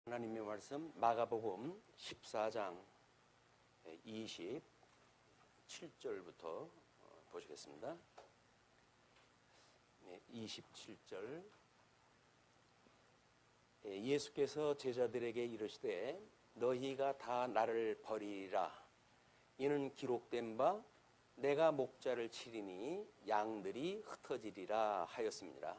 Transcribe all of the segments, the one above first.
하나님의 말씀 마가복음 14장 27절부터 보시겠습니다. 27절. 예수께서 제자들에게 이르시되 너희가 다 나를 버리리라. 이는 기록된 바 내가 목자를 치리니 양들이 흩어지리라 하였습니다.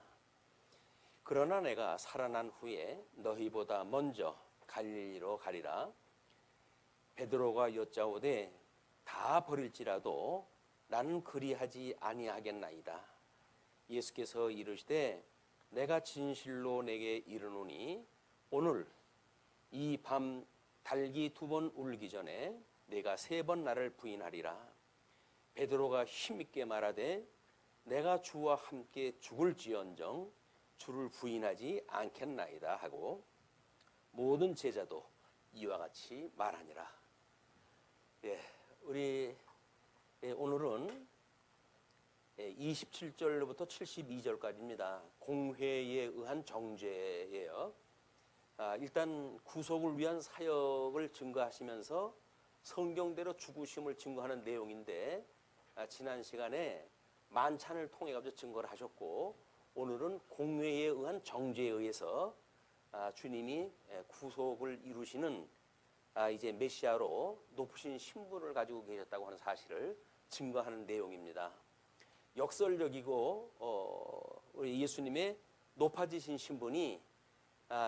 그러나 내가 살아난 후에 너희보다 먼저 갈릴리로 가리라. 베드로가 여짜오되 다 버릴지라도 나는 그리하지 아니하겠나이다. 예수께서 이르시되 내가 진실로 내게 이르노니 오늘 이 밤 닭이 2번 울기 전에 내가 3번 나를 부인하리라. 베드로가 힘있게 말하되 내가 주와 함께 죽을지언정 주를 부인하지 않겠나이다 하고 모든 제자도 이와 같이 말하니라. 우리 오늘은 27절부터 72절까지입니다. 공회에 의한 정죄예요. 일단 구속을 위한 사역을 증거하시면서 성경대로 죽으심을 증거하는 내용인데 지난 시간에 만찬을 통해 가지고 증거를 하셨고 오늘은 공회에 의한 정죄에 의해서 주님이 구속을 이루시는 이제 메시아로 높으신 신분을 가지고 계셨다고 하는 사실을 증거하는 내용입니다. 역설적이고 우리 예수님의 높아지신 신분이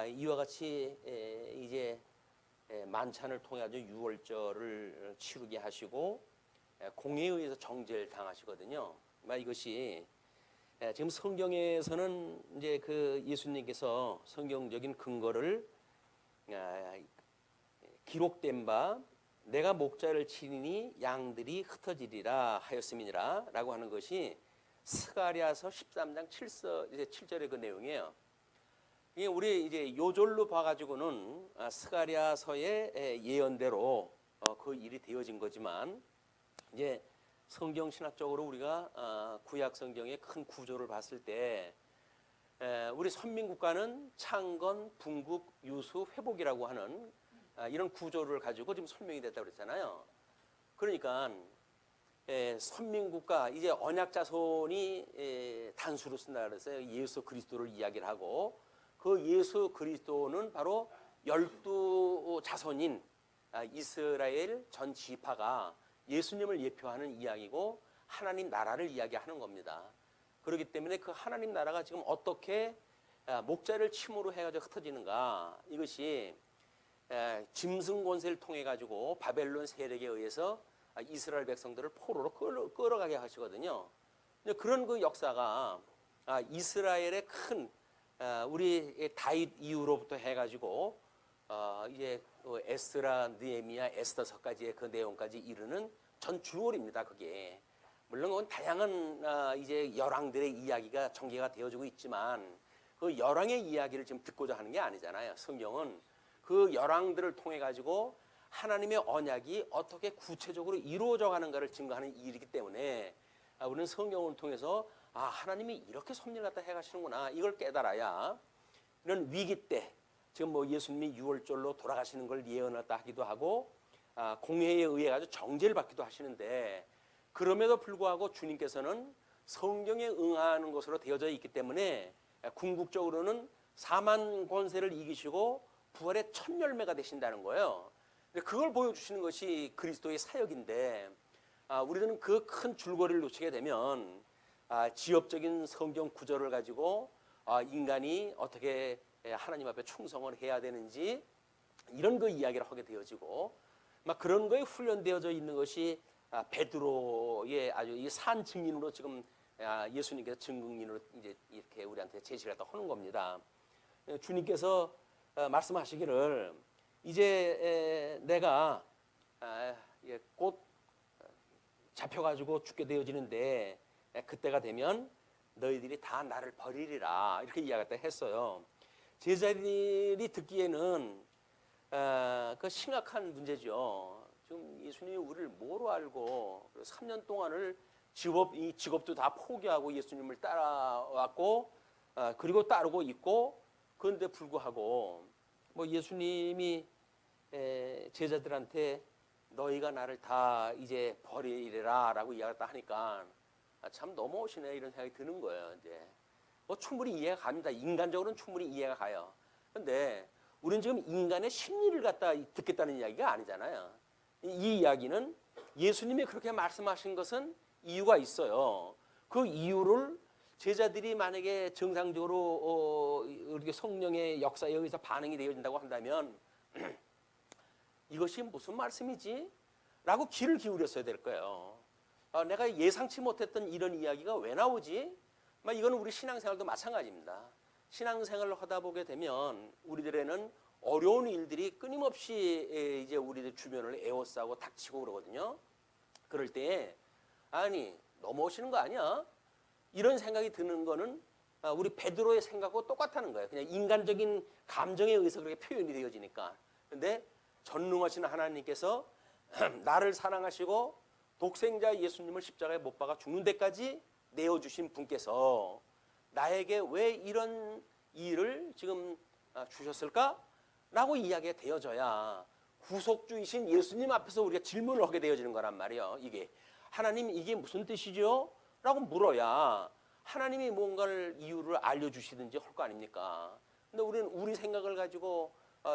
이와 같이 이제 만찬을 통해 가지고 유월절을 치르게 하시고 공회에 의해서 정죄를 당하시거든요. 이것이 지금 성경에서는 이제 그 예수님께서 성경적인 근거를 기록된 바 내가 목자를 치리니 양들이 흩어지리라 하였음이니라 라고 하는 것이 스가랴서 13장 7절의 그 내용이에요. 이게 우리 이제 요절로 봐가지고는 스가랴서의 예언대로 그 일이 되어진 거지만 이제 성경 신학적으로 우리가 구약 성경의 큰 구조를 봤을 때 우리 선민국가는 창건, 분국, 유수, 회복이라고 하는 이런 구조를 가지고 지금 설명이 됐다고 그랬잖아요. 그러니까 선민국가 이제 언약 자손이 단수로 쓴다 그랬어요. 예수 그리스도를 이야기를 하고 그 예수 그리스도는 바로 12자손인 이스라엘 전 지파가 예수님을 예표하는 이야기고 하나님 나라를 이야기하는 겁니다. 그렇기 때문에 그 하나님 나라가 지금 어떻게 목자를 침으로 해가지고 흩어지는가, 이것이 짐승 권세를 통해 가지고 바벨론 세력에 의해서 이스라엘 백성들을 포로로 끌어가게 하시거든요. 그런 그 역사가 이스라엘의 큰 우리 다윗 이후로부터 해가지고 이제 에스라, 느헤미야, 에스더서까지의 그 내용까지 이르는 전 주월입니다. 그게 물론 그건 다양한 이제 열왕들의 이야기가 전개가 되어지고 있지만 그 열왕의 이야기를 지금 듣고자 하는 게 아니잖아요. 성경은 그 열왕들을 통해 가지고 하나님의 언약이 어떻게 구체적으로 이루어져 가는가를 증거하는 일이기 때문에 우리는 성경을 통해서 하나님이 이렇게 섭리를 갖다 해가시는구나, 이걸 깨달아야 이런 위기 때 지금 뭐 예수님이 유월절로 돌아가시는 걸 예언했다 하기도 하고 공회에 의해 가지고 정죄를 받기도 하시는데, 그럼에도 불구하고 주님께서는 성경에 응하는 것으로 되어져 있기 때문에 궁극적으로는 사만 권세를 이기시고 부활의 첫 열매가 되신다는 거예요. 그걸 보여주시는 것이 그리스도의 사역인데 우리는 그 큰 줄거리를 놓치게 되면 지엽적인 성경 구절을 가지고 인간이 어떻게 하나님 앞에 충성을 해야 되는지 이런 그 이야기를 하게 되어지고 막 그런 거에 훈련되어져 있는 것이 베드로의 아주 이 산 증인으로 지금 예수님께서 증인으로 이제 이렇게 우리한테 제시를 했다 하는 겁니다. 주님께서 말씀하시기를 이제 내가 곧 잡혀가지고 죽게 되어지는데 그때가 되면 너희들이 다 나를 버리리라, 이렇게 이야기했다 했어요. 제자들이 듣기에는 그 심각한 문제죠. 지금 예수님이 우리를 뭐로 알고 3년 동안을 이 직업도 다 포기하고 예수님을 따라왔고 그리고 따르고 있고, 그런데 불구하고 뭐 예수님이 제자들한테 너희가 나를 다 이제 버리리라라고 이야기했다 하니까 참 넘어오시네 이런 생각이 드는 거예요. 이제 뭐 충분히 이해가 갑니다. 인간적으로는 충분히 이해가 가요. 그런데 우리는 지금 인간의 심리를 갖다 듣겠다는 이야기가 아니잖아요. 이 이야기는 예수님이 그렇게 말씀하신 것은 이유가 있어요. 그 이유를 제자들이 만약에 정상적으로 이렇게 성령의 역사에 의해서 반응이 되어진다고 한다면 이것이 무슨 말씀이지? 라고 귀를 기울였어야 될 거예요. 내가 예상치 못했던 이런 이야기가 왜 나오지? 이거는 우리 신앙생활도 마찬가지입니다. 신앙생활을 하다 보게 되면 우리들에는 어려운 일들이 끊임없이 이제 우리들 주변을 에워싸고 닥치고 그러거든요. 그럴 때 아니 넘어오시는 거 아니야? 이런 생각이 드는 거는 우리 베드로의 생각하고 똑같다는 거예요. 그냥 인간적인 감정에 의해서 그렇게 표현이 되어지니까. 그런데 전능하신 하나님께서 나를 사랑하시고 독생자 예수님을 십자가에 못 박아 죽는 데까지 내어주신 분께서 나에게 왜 이런 일을 지금 주셨을까? 라고 이야기가 되어져야 구속주이신 예수님 앞에서 우리가 질문을 하게 되어지는 거란 말이에요. 이게 하나님 이게 무슨 뜻이죠? 라고 물어야 하나님이 뭔가를 이유를 알려주시든지 할 거 아닙니까? 근데 우리는 우리 생각을 가지고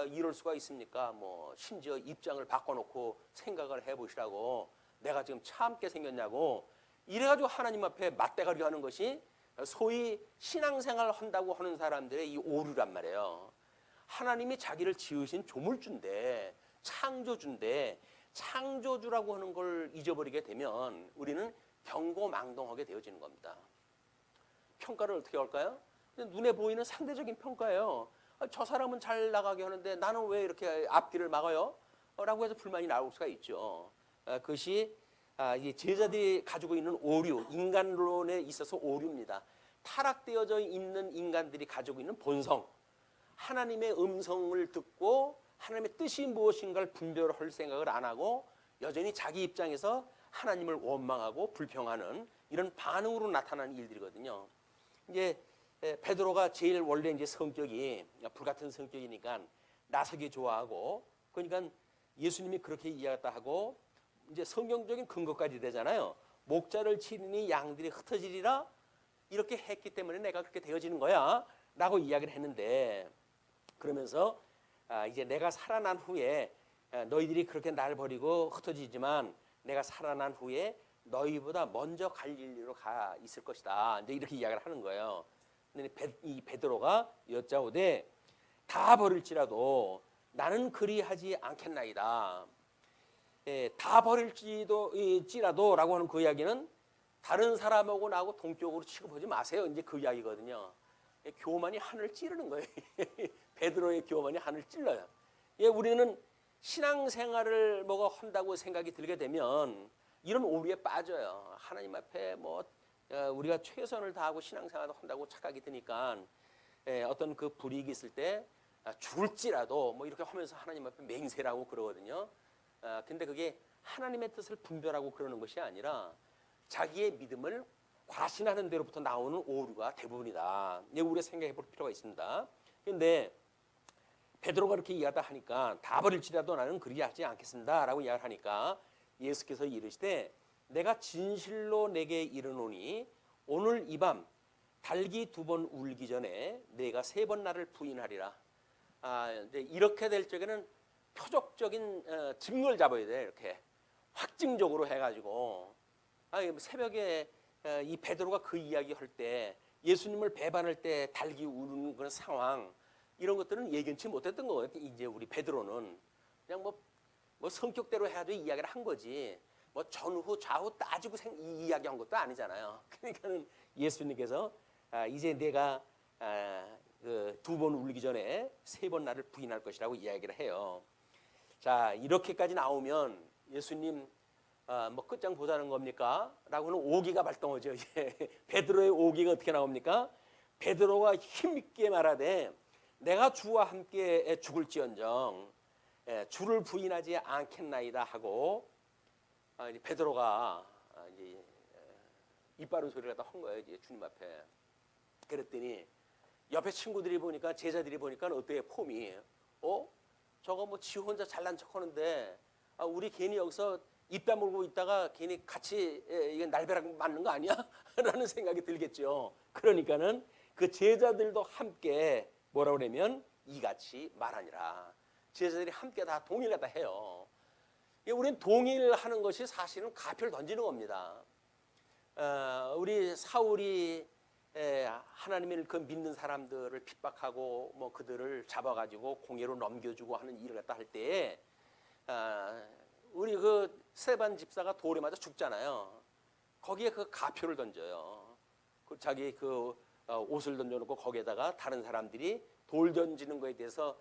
이럴 수가 있습니까? 뭐 심지어 입장을 바꿔놓고 생각을 해보시라고 내가 지금 참게 생겼냐고 이래가지고 하나님 앞에 맞대가리 하는 것이 소위 신앙생활을 한다고 하는 사람들의 이 오류란 말이에요. 하나님이 자기를 지으신 조물주인데 창조주인데 창조주라고 하는 걸 잊어버리게 되면 우리는 경고망동하게 되어지는 겁니다. 평가를 어떻게 할까요? 눈에 보이는 상대적인 평가예요. 저 사람은 잘 나가게 하는데 나는 왜 이렇게 앞길을 막아요? 라고 해서 불만이 나올 수가 있죠. 그것이 이 제자들이 가지고 있는 오류, 인간론에 있어서 오류입니다. 타락되어져 있는 인간들이 가지고 있는 본성, 하나님의 음성을 듣고 하나님의 뜻이 무엇인가를 분별할 생각을 안 하고 여전히 자기 입장에서 하나님을 원망하고 불평하는 이런 반응으로 나타나는 일들이거든요. 이제 베드로가 제일 원래 이제 성격이 불같은 성격이니까 나서기 좋아하고 그러니까 예수님이 그렇게 이야기했다 하고 이제 성경적인 근거까지 되잖아요. 목자를 치르니 양들이 흩어지리라 이렇게 했기 때문에 내가 그렇게 되어지는 거야 라고 이야기를 했는데 그러면서 이제 내가 살아난 후에 너희들이 그렇게 날 버리고 흩어지지만 내가 살아난 후에 너희보다 먼저 갈릴리로 가 있을 것이다. 이제 이렇게 이야기를 하는 거예요. 근데 이 베드로가 여짜오되 다 버릴지라도 나는 그리하지 않겠나이다. 다 버릴지라도라고 하는 그 이야기는 다른 사람하고 나하고 동격으로 취급하지 마세요. 이제 그 이야기거든요. 교만이 하늘을 찌르는 거예요. 베드로의 교만이 하늘을 찔러요. 우리는 신앙생활을 뭐가 한다고 생각이 들게 되면 이런 오류에 빠져요. 하나님 앞에 뭐 우리가 최선을 다하고 신앙생활을 한다고 착각이 드니까 어떤 그 불이익이 있을 때 죽을지라도 뭐 이렇게 하면서 하나님 앞에 맹세라고 그러거든요. 근데 그게 하나님의 뜻을 분별하고 그러는 것이 아니라 자기의 믿음을 과신하는 대로부터 나오는 오류가 대부분이다. 우리가 생각해 볼 필요가 있습니다. 그런데 베드로가 그렇게 이야기하다 하니까 다 버릴지라도 나는 그리하지 않겠습니다 라고 이야기를 하니까 예수께서 이르시되 내가 진실로 내게 이르노니 오늘 이 밤 닭이 2번 울기 전에 내가 3번 나를 부인하리라. 이제 이렇게 될 적에는 표적적인 증거를 잡아야 돼. 이렇게 확증적으로 해가지고 새벽에 이 베드로가 그 이야기 할 때 예수님을 배반할 때 닭이 우는 그런 상황 이런 것들은 예견치 못했던 거예요. 이제 우리 베드로는 그냥 뭐 성격대로 해가지고 이야기를 한 거지. 뭐 전후 좌우 따지고 이 이야기한 것도 아니잖아요. 그러니까는 예수님께서 이제 내가 그 2번 울기 전에 3번 나를 부인할 것이라고 이야기를 해요. 자 이렇게까지 나오면 예수님 뭐 끝장 보자는 겁니까? 라고는 오기가 발동하죠. 베드로의 오기가 어떻게 나옵니까? 베드로가 힘있게 말하되 내가 주와 함께 죽을지언정 주를 부인하지 않겠나이다 하고 베드로가 이제 입 바른 소리를 갖다 한 거예요. 이제 주님 앞에. 그랬더니 옆에 친구들이 보니까 제자들이 보니까 어때요? 폼이 저거 뭐 지 혼자 잘난 척하는데 우리 괜히 여기서 입 다물고 있다가 괜히 같이 이게 날벼락 맞는 거 아니야? 라는 생각이 들겠죠. 그러니까는 그 제자들도 함께 뭐라고 그러면 이같이 말하니라. 제자들이 함께 다 동의를 다 해요. 우리는 동의하는 것이 사실은 가표를 던지는 겁니다. 우리 사울이 하나님을 그 믿는 사람들을 핍박하고 뭐 그들을 잡아가지고 공회로 넘겨주고 하는 일을 갖다 할 때에 우리 그 스데반 집사가 돌에 맞아 죽잖아요. 거기에 그 가표를 던져요. 자기 그 옷을 던져놓고 거기에다가 다른 사람들이 돌 던지는 거에 대해서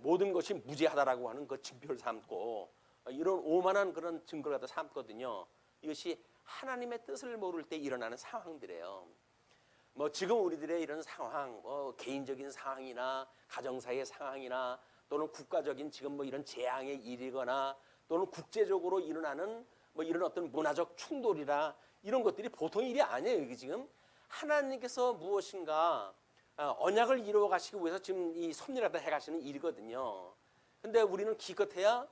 모든 것이 무죄하다라고 하는 그 증표를 삼고 이런 오만한 그런 증거를 갖다 삼거든요. 이것이 하나님의 뜻을 모를 때 일어나는 상황들이에요. 뭐 지금 우리들의 이런 상황, 개인적인 상황이나 가정사의 상황이나 또는 국가적인 지금 뭐 이런 재앙의 일이거나 또는 국제적으로 일어나는 뭐 이런 어떤 문화적 충돌이라 이런 것들이 보통 일이 아니에요. 이게 지금 하나님께서 무엇인가 언약을 이루어 가시기 위해서 지금 이 섭리라다 해가시는 일이거든요. 근데 우리는 기껏해야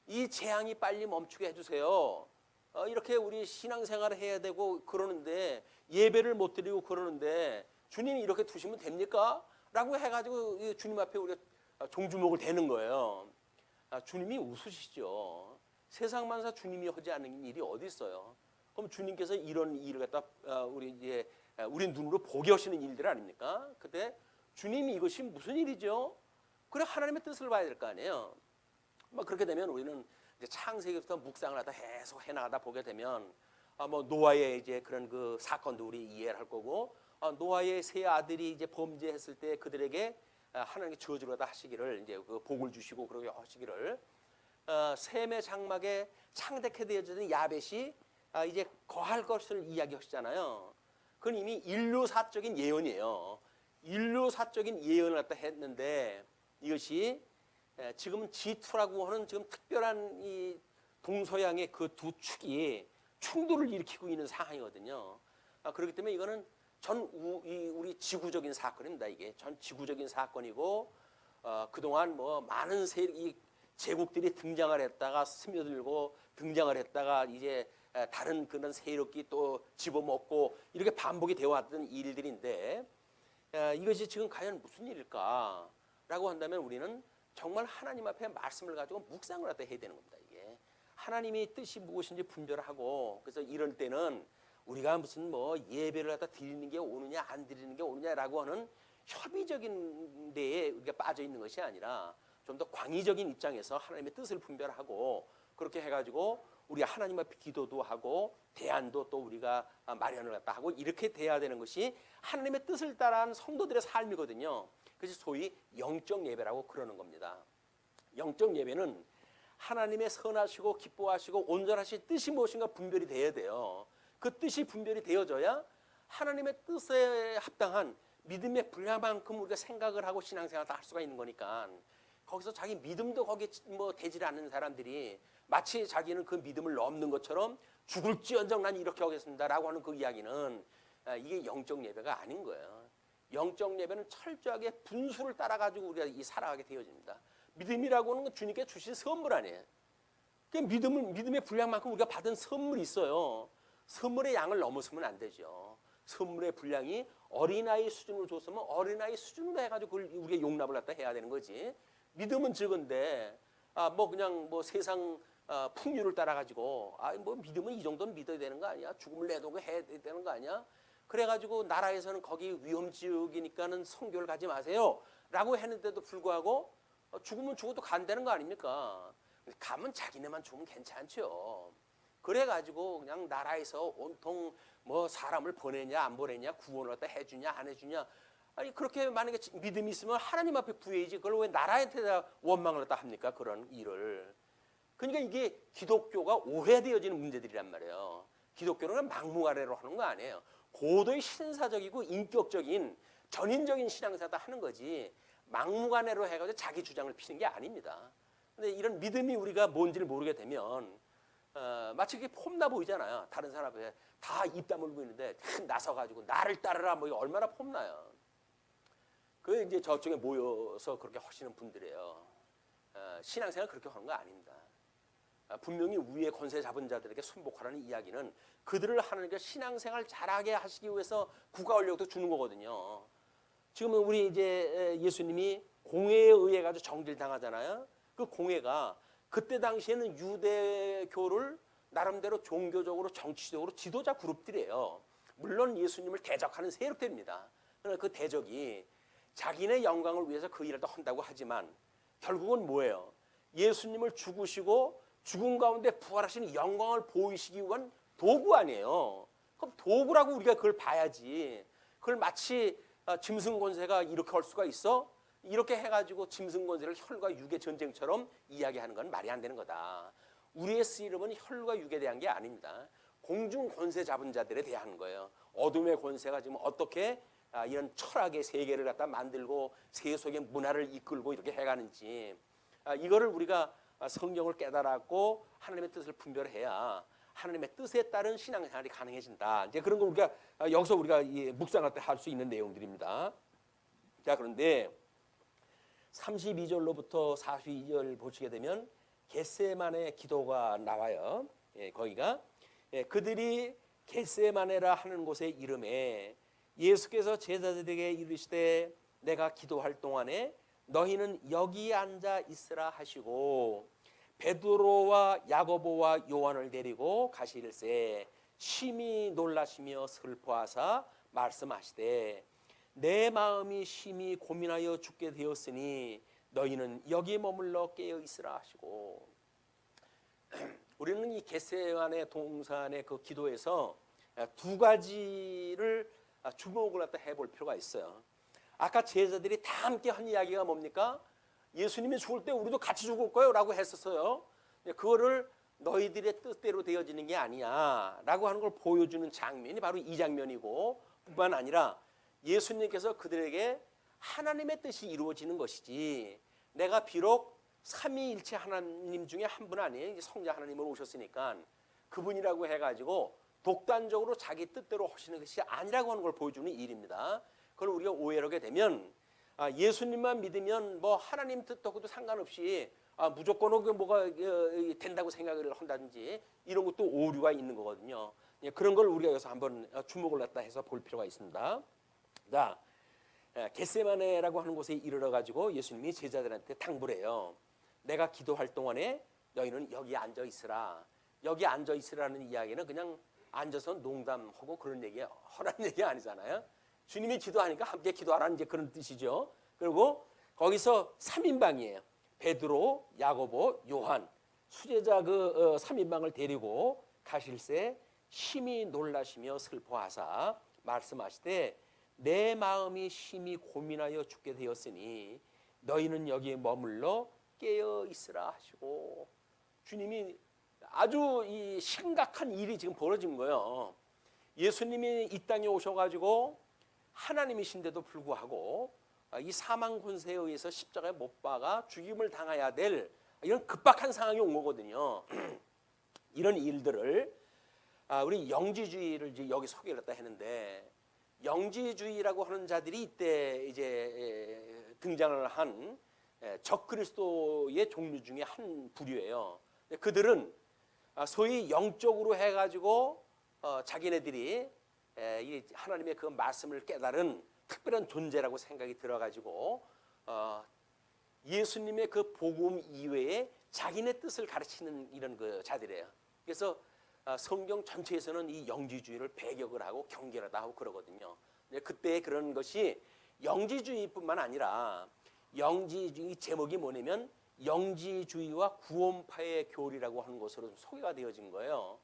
이 재앙이 빨리 멈추게 해주세요. 이렇게 우리 신앙생활을 해야 되고 그러는데 예배를 못 드리고 그러는데 주님이 이렇게 두시면 됩니까? 라고 해가지고 주님 앞에 우리가 종주목을 대는 거예요. 주님이 웃으시죠. 세상 만사 주님이 하지 않는 일이 어디 있어요? 그럼 주님께서 이런 일을 갖다 우리 눈으로 보게 하시는 일들 아닙니까? 그때 주님이 이것이 무슨 일이죠? 그래 하나님의 뜻을 봐야 될 거 아니에요. 막 그렇게 되면 우리는 이제 창세기부터 묵상을 하다 계속 해나가다 보게 되면 뭐 노아의 이제 그런 그 사건도 우리 이해를 할 거고 노아의 세 아들이 이제 범죄했을 때 그들에게 하나님께 저주를 하다 하시기를 이제 그 복을 주시고 그러게 하시기를 셈의 장막에 창대케 되어진 야벳이 이제 거할 것을 이야기하시잖아요. 그건 이미 인류사적인 예언이에요. 인류사적인 예언을 갖다 했는데 이것이 지금 G2라고 하는 지금 특별한 이 동서양의 그 두 축이 충돌을 일으키고 있는 상황이거든요. 그렇기 때문에 이거는 우리 지구적인 사건입니다. 이게 전 지구적인 사건이고 그동안 뭐 많은 이 제국들이 등장을 했다가 스며들고 등장을 했다가 이제 다른 그런 세력이 또 집어먹고 이렇게 반복이 되어 왔던 일들인데 이것이 지금 과연 무슨 일일까라고 한다면 우리는 정말 하나님 앞에 말씀을 가지고 묵상을 하다 해야 되는 겁니다. 이게 하나님의 뜻이 무엇인지 분별하고 그래서 이럴 때는 우리가 무슨 뭐 예배를 갖다 드리는 게 오느냐 안 드리는 게 오느냐라고 하는 협의적인 데에 우리가 빠져 있는 것이 아니라 좀 더 광의적인 입장에서 하나님의 뜻을 분별하고 그렇게 해가지고 우리 하나님 앞에 기도도 하고 대안도 또 우리가 마련을 갖다 하고 이렇게 돼야 되는 것이 하나님의 뜻을 따라한 성도들의 삶이거든요. 그래서 소위 영적 예배라고 그러는 겁니다. 영적 예배는 하나님의 선하시고 기뻐하시고 온전하신 뜻이 무엇인가 분별이 돼야 돼요. 그 뜻이 분별이 되어져야 하나님의 뜻에 합당한 믿음의 분량만큼 우리가 생각을 하고 신앙생활을 다 할 수가 있는 거니까 거기서 자기 믿음도 거기에 뭐 되질 않는 사람들이 마치 자기는 그 믿음을 넘는 것처럼 죽을지언정 난 이렇게 하겠습니다라고 하는 그 이야기는 이게 영적 예배가 아닌 거예요. 영적 예배는 철저하게 분수를 따라가지고 우리가 살아가게 되어집니다. 믿음이라고 하는 건 주님께 주신 선물 아니에요. 그 믿음의 분량만큼 우리가 받은 선물이 있어요. 선물의 양을 넘어서면 안 되죠. 선물의 분량이 어린아이 수준으로 줬으면 어린아이 수준으로 해가지고 그걸 우리가 용납을 갖다 해야 되는 거지. 믿음은 적은데 뭐 그냥 뭐 세상 풍류를 따라가지고 뭐 믿음은 이 정도는 믿어야 되는 거 아니야? 죽음을 내두고 해야 되는 거 아니야? 그래가지고 나라에서는 거기 위험지역이니까는 선교를 가지 마세요 라고 했는데도 불구하고 죽으면 죽어도 간다는 거 아닙니까? 가면 자기네만 죽으면 괜찮죠. 그래가지고 그냥 나라에서 온통 뭐 사람을 보내냐 안 보내냐 구원을 갖다 해주냐 안 해주냐 아니 그렇게 만약에 믿음이 있으면 하나님 앞에 구해야지 그걸 왜 나라한테다 원망을 갖다 합니까? 그런 일을. 그러니까 이게 기독교가 오해되어지는 문제들이란 말이에요. 기독교는 막무가내로 하는 거 아니에요. 고도의 신사적이고 인격적인 전인적인 신앙사다 하는 거지 막무가내로 해가지고 자기 주장을 피는 게 아닙니다. 근데 이런 믿음이 우리가 뭔지를 모르게 되면 마치 그게 폼나 보이잖아요. 다른 사람 앞에 다 입 다물고 있는데 나서가지고 나를 따르라 뭐 얼마나 폼나요. 그 그 이제 저쪽에 모여서 그렇게 하시는 분들이에요. 신앙생활 그렇게 하는 거 아닙니다. 분명히 위에 권세 잡은 자들에게 순복하라는 이야기는 그들을 하나님께 신앙생활 잘하게 하시기 위해서 국가원력도 주는 거거든요. 지금은 우리 이제 예수님이 공회에 의해 가지고 정죄당하잖아요. 그 공회가 그때 당시에는 유대교를 나름대로 종교적으로 정치적으로 지도자 그룹들이에요. 물론 예수님을 대적하는 세력들입니다. 그러나 그 대적이 자기네 영광을 위해서 그 일을 또 한다고 하지만 결국은 뭐예요? 예수님을 죽으시고 죽은 가운데 부활하시는 영광을 보이시기 위한 도구 아니에요. 그럼 도구라고 우리가 그걸 봐야지. 그걸 마치 짐승 권세가 이렇게 할 수가 있어? 이렇게 해가지고 짐승 권세를 혈과 육의 전쟁처럼 이야기하는 건 말이 안 되는 거다. 우리의 쓰임은 혈과 육에 대한 게 아닙니다. 공중 권세 잡은 자들에 대한 거예요. 어둠의 권세가 지금 어떻게 이런 철학의 세계를 갖다 만들고 세속의 문화를 이끌고 이렇게 해가는지 이거를 우리가 성경을 깨달았고 하나님의 뜻을 분별해야 하나님의 뜻에 따른 신앙생활이 가능해진다. 이제 그런 걸 우리가 여기서 우리가 묵상할 때 할 수 있는 내용들입니다. 자, 그런데 32절로부터 42절 보시게 되면 겟세마네 기도가 나와요. 거기가 그들이 겟세마네라 하는 곳의 이름에 예수께서 제자들에게 이르시되 내가 기도할 동안에 너희는 여기 앉아 있으라 하시고 베드로와 야고보와 요한을 데리고 가시일세 심히 놀라시며 슬퍼하사 말씀하시되 내 마음이 심히 고민하여 죽게 되었으니 너희는 여기 머물러 깨어 있으라 하시고 우리는 이 겟세마네 동산의 그 기도에서 두 가지를 주목을 갖다 해볼 필요가 있어요. 아까 제자들이 다 함께 한 이야기가 뭡니까? 예수님이 죽을 때 우리도 같이 죽을 거예요 라고 했었어요. 그거를 너희들의 뜻대로 되어지는 게 아니야 라고 하는 걸 보여주는 장면이 바로 이 장면이고 뿐만 아니라 예수님께서 그들에게 하나님의 뜻이 이루어지는 것이지 내가 비록 삼위일체 하나님 중에 한 분 아니에요. 성자 하나님으로 오셨으니까 그분이라고 해가지고 독단적으로 자기 뜻대로 하시는 것이 아니라고 하는 걸 보여주는 일입니다. 그걸 우리가 오해를 하게 되면 예수님만 믿으면 뭐 하나님 뜻하고도 상관없이 무조건 뭐가 된다고 생각을 한다든지 이런 것도 오류가 있는 거거든요. 그런 걸 우리가 여기서 한번 주목을 갖다 해서 볼 필요가 있습니다. 자, 겟세마네라고 하는 곳에 이르러 가지고 예수님이 제자들한테 당부를 해요. 내가 기도할 동안에 너희는 여기 앉아 있으라. 여기 앉아 있으라는 이야기는 그냥 앉아서 농담하고 그런 얘기 하라는 얘기 아니잖아요. 주님이 기도하니까 함께 기도하라는 이제 그런 뜻이죠. 그리고 거기서 3인방이에요. 베드로, 야고보, 요한 수제자 그 3인방을 데리고 가실새 심히 놀라시며 슬퍼하사 말씀하시되 내 마음이 심히 고민하여 죽게 되었으니 너희는 여기에 머물러 깨어 있으라 하시고 주님이 아주 이 심각한 일이 지금 벌어진 거예요. 예수님이 이 땅에 오셔가지고 하나님이신데도 불구하고 이 사망 권세에 의해서 십자가에 못 박아 죽임을 당해야 될 이런 급박한 상황이 온 거거든요. 이런 일들을 우리 영지주의를 이제 여기 소개를 했다 했는데 영지주의라고 하는 자들이 이때 이제 등장을 한 적그리스도의 종류 중에 한 부류예요. 그들은 소위 영적으로 해가지고 자기네들이 이 하나님의 그 말씀을 깨달은 특별한 존재라고 생각이 들어가지고 예수님의 그 복음 이외에 자기네 뜻을 가르치는 이런 그 자들이에요. 그래서 성경 전체에서는 이 영지주의를 배격을 하고 경계하다 하고 그러거든요. 그때 그런 것이 영지주의뿐만 아니라 영지주의 제목이 뭐냐면 영지주의와 구원파의 교리라고 하는 것으로 소개가 되어진 거예요.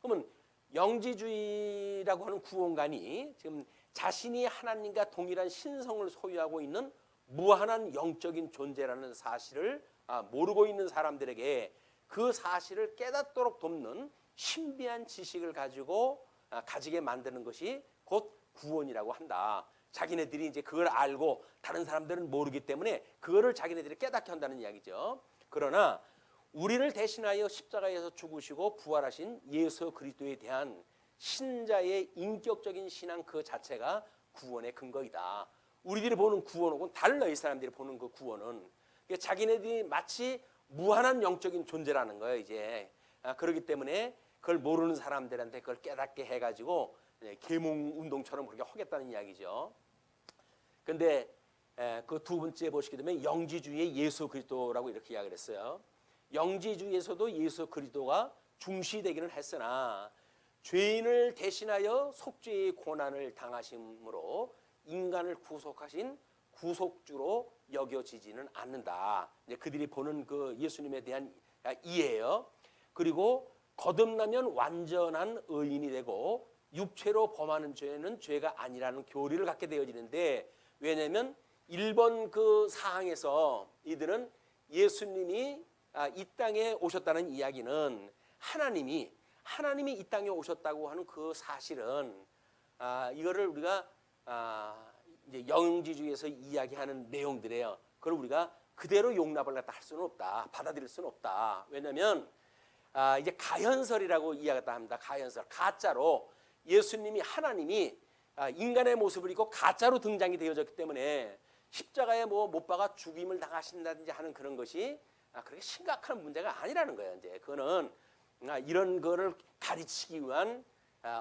그러면 영지주의라고 하는 구원관이 지금 자신이 하나님과 동일한 신성을 소유하고 있는 무한한 영적인 존재라는 사실을 모르고 있는 사람들에게 그 사실을 깨닫도록 돕는 신비한 지식을 가지고 가지게 만드는 것이 곧 구원이라고 한다. 자기네들이 이제 그걸 알고 다른 사람들은 모르기 때문에 그거를 자기네들이 깨닫게 한다는 이야기죠. 그러나 우리를 대신하여 십자가에서 죽으시고 부활하신 예수 그리스도에 대한 신자의 인격적인 신앙 그 자체가 구원의 근거이다. 우리들이 보는 구원하고는 달라. 이 사람들이 보는 그 구원은 자기네들이 마치 무한한 영적인 존재라는 거예요. 이제 그렇기 때문에 그걸 모르는 사람들한테 그걸 깨닫게 해가지고 계몽 운동처럼 그렇게 하겠다는 이야기죠. 근데 그 두 번째 보시게 되면 영지주의의 예수 그리스도라고 이렇게 이야기를 했어요. 영지주의에서도 예수 그리스도가 중시되기는 했으나 죄인을 대신하여 속죄의 고난을 당하심으로 인간을 구속하신 구속주로 여겨지지는 않는다. 이제 그들이 보는 그 예수님에 대한 이해예요. 그리고 거듭나면 완전한 의인이 되고 육체로 범하는 죄는 죄가 아니라는 교리를 갖게 되어지는데, 왜냐하면 1번 그 사항에서 이들은 예수님이 이 땅에 오셨다는 이야기는 하나님이 이 땅에 오셨다고 하는 그 사실은 이거를 우리가 이제 영지주의에서 이야기하는 내용들이에요. 그걸 우리가 그대로 용납을 갖다 할 수는 없다. 받아들일 수는 없다. 왜냐하면 이제 가현설이라고 이야기했다 합니다. 가현설, 가짜로 예수님이 하나님이 인간의 모습을 입고 가짜로 등장이 되어졌기 때문에 십자가에 못 박아 죽임을 당하신다든지 하는 그런 것이 그렇게 심각한 문제가 아니라는 거예요. 이제 그거는 이런 거를 가르치기 위한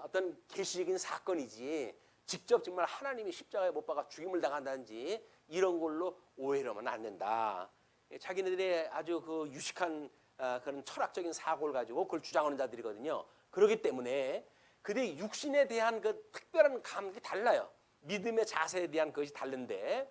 어떤 계시적인 사건이지, 직접 정말 하나님이 십자가에 못 박아 죽임을 당한다든지 이런 걸로 오해를 하면 안 된다. 자기네들의 아주 그 유식한 그런 철학적인 사고를 가지고 그걸 주장하는 자들이거든요. 그렇기 때문에 그들의 육신에 대한 그 특별한 감각이 달라요. 믿음의 자세에 대한 것이 다른데,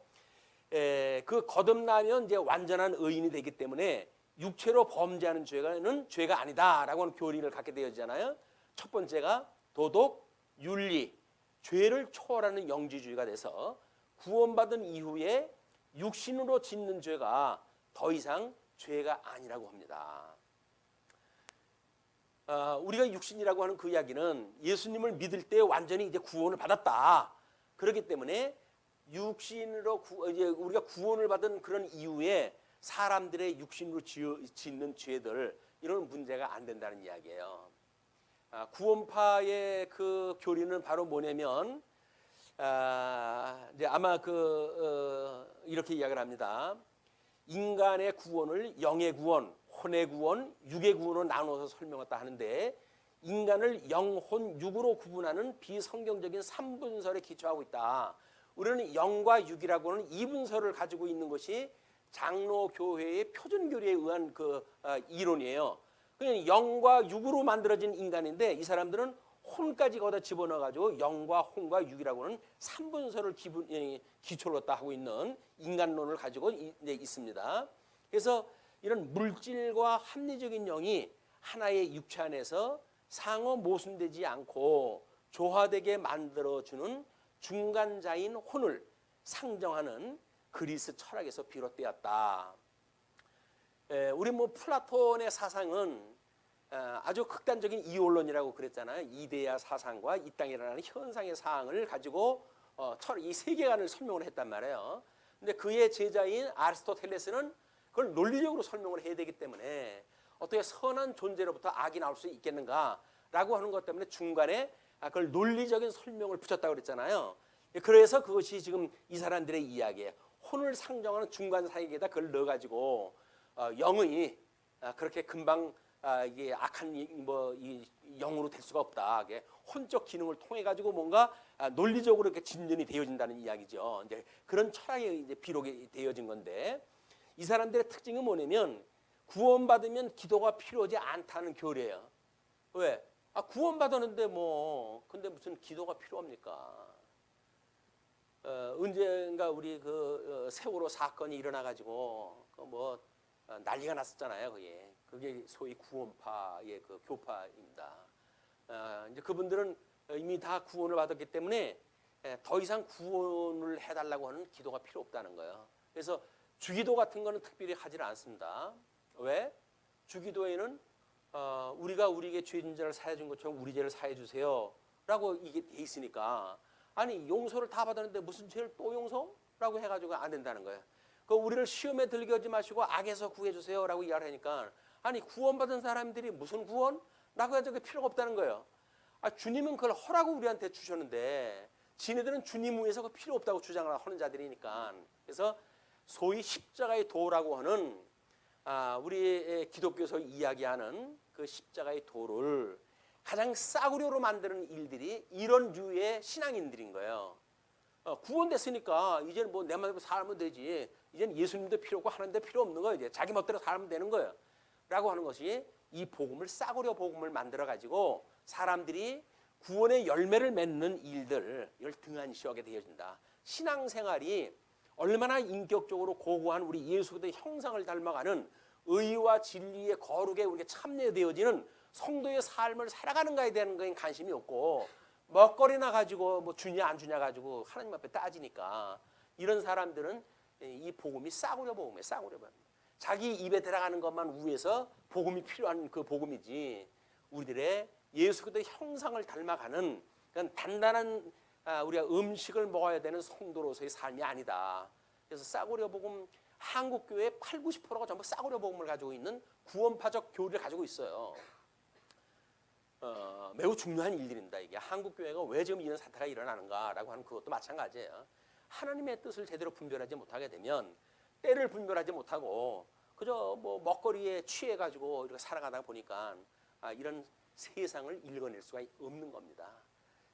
그 거듭나면 이제 완전한 의인이 되기 때문에 육체로 범죄하는 죄는 죄가 아니다라고 하는 교리를 갖게 되어지잖아요. 첫 번째가 도덕, 윤리, 죄를 초월하는 영지주의가 돼서 구원받은 이후에 육신으로 짓는 죄가 더 이상 죄가 아니라고 합니다. 우리가 육신이라고 하는 그 이야기는 예수님을 믿을 때 완전히 이제 구원을 받았다. 그렇기 때문에 육신으로 이제 우리가 구원을 받은 그런 이후에 사람들의 육신으로 짓는 죄들, 이런 문제가 안 된다는 이야기예요. 구원파의 그 교리는 바로 뭐냐면 이제 아마 이렇게 이야기를 합니다. 인간의 구원을 영의 구원, 혼의 구원, 육의 구원으로 나눠서 설명했다 하는데, 인간을 영, 혼, 육으로 구분하는 비성경적인 3분설에 기초하고 있다. 우리는 영과 육이라고 하는 2분설을 가지고 있는 것이 장로교회의 표준교리에 의한 그 이론이에요. 그냥 영과 육으로 만들어진 인간인데, 이 사람들은 혼까지 거기다 집어넣어가지고 영과 혼과 육이라고 하는 3분설을 기초로 하고 있는 인간론을 가지고 있습니다. 그래서 이런 물질과 합리적인 영이 하나의 육체 안에서 상호 모순되지 않고 조화되게 만들어주는 중간자인 혼을 상정하는 그리스 철학에서 비롯되었다. 우리 플라톤의 사상은 아주 극단적인 이원론이라고 그랬잖아요. 이데아 사상과 이 땅이라는 현상의 사항을 가지고 이 세계관을 설명을 했단 말이에요. 근데 그의 제자인 아리스토텔레스는 그걸 논리적으로 설명을 해야 되기 때문에 어떻게 선한 존재로부터 악이 나올 수 있겠는가라고 하는 것 때문에 중간에 그걸 논리적인 설명을 붙였다고 그랬잖아요. 그래서 그것이 지금 이 사람들의 이야기예요. 혼을 상정하는 중간 사이에다 그걸 넣어가지고 영의 그렇게 금방 이게 악한 이 영으로 될 수가 없다. 이게 혼적 기능을 통해 가지고 뭔가 논리적으로 이렇게 진전이 되어진다는 이야기죠. 이제 그런 철학이 이제 비록이 되어진 건데, 이 사람들의 특징은 뭐냐면 구원받으면 기도가 필요하지 않다는 교리예요. 왜? 구원받았는데 근데 무슨 기도가 필요합니까? 언젠가 우리 세월호 사건이 일어나 가지고 난리가 났었잖아요. 그게 소위 구원파의 그 교파입니다. 이제 그분들은 이미 다 구원을 받았기 때문에 더 이상 구원을 해달라고 하는 기도가 필요 없다는 거예요. 그래서 주기도 같은 거는 특별히 하지는 않습니다. 왜? 주기도에는 우리가 우리에게 죄진 자를 사해 준 것처럼 우리 죄를 사해 주세요 라고 이게 돼 있으니까, 아니 용서를 다 받았는데 무슨 죄를 또 용서라고 해가지고 안 된다는 거예요. 우리를 시험에 들게 하지 마시고 악에서 구해 주세요라고 이야기하니까, 아니 구원받은 사람들이 무슨 구원? 라고 해서 필요가 없다는 거예요. 주님은 그걸 허라고 우리한테 주셨는데 지네들은 주님 위해서 그 필요 없다고 주장을 하는 자들이니까. 그래서 소위 십자가의 도라고 하는 우리 기독교에서 이야기하는 그 십자가의 도를 가장 싸구려로 만드는 일들이 이런 류의 신앙인들인 거예요. 구원됐으니까 이제 뭐 내 마음대로 살면 되지. 이제는 예수님도 필요 없고 하나님도 필요 없는 거예요. 이제 자기 멋대로 살면 되는 거예요. 라고 하는 것이 이 복음을 싸구려 복음을 만들어 가지고 사람들이 구원의 열매를 맺는 일들을 등한시하게 되어진다. 신앙생활이 얼마나 인격적으로 고고한 우리 예수 그리스도의 형상을 닮아가는 의와 진리의 거룩에 우리가 참여되어지는 성도의 삶을 살아가는가에 대한 거에 관심이 없고 먹거리나 가지고 뭐 주냐 안 주냐 가지고 하나님 앞에 따지니까 이런 사람들은 이 복음이 싸구려 복음이에요. 싸구려 복음. 자기 입에 들어가는 것만 위해서 복음이 필요한 그 복음이지 우리들의 예수 그리스도의 형상을 닮아가는 그런 단단한 우리가 음식을 먹어야 되는 성도로서의 삶이 아니다. 그래서 싸구려 복음 한국 교회 80~90%가 전부 싸구려 복음을 가지고 있는 구원파적 교리를 가지고 있어요. 매우 중요한 일들입니다. 이게 한국 교회가 왜 지금 이런 사태가 일어나는가라고 하는 그것도 마찬가지예요. 하나님의 뜻을 제대로 분별하지 못하게 되면 때를 분별하지 못하고 그저 뭐 먹거리에 취해 가지고 이렇게 살아가다 보니까 이런 세상을 읽어낼 수가 없는 겁니다.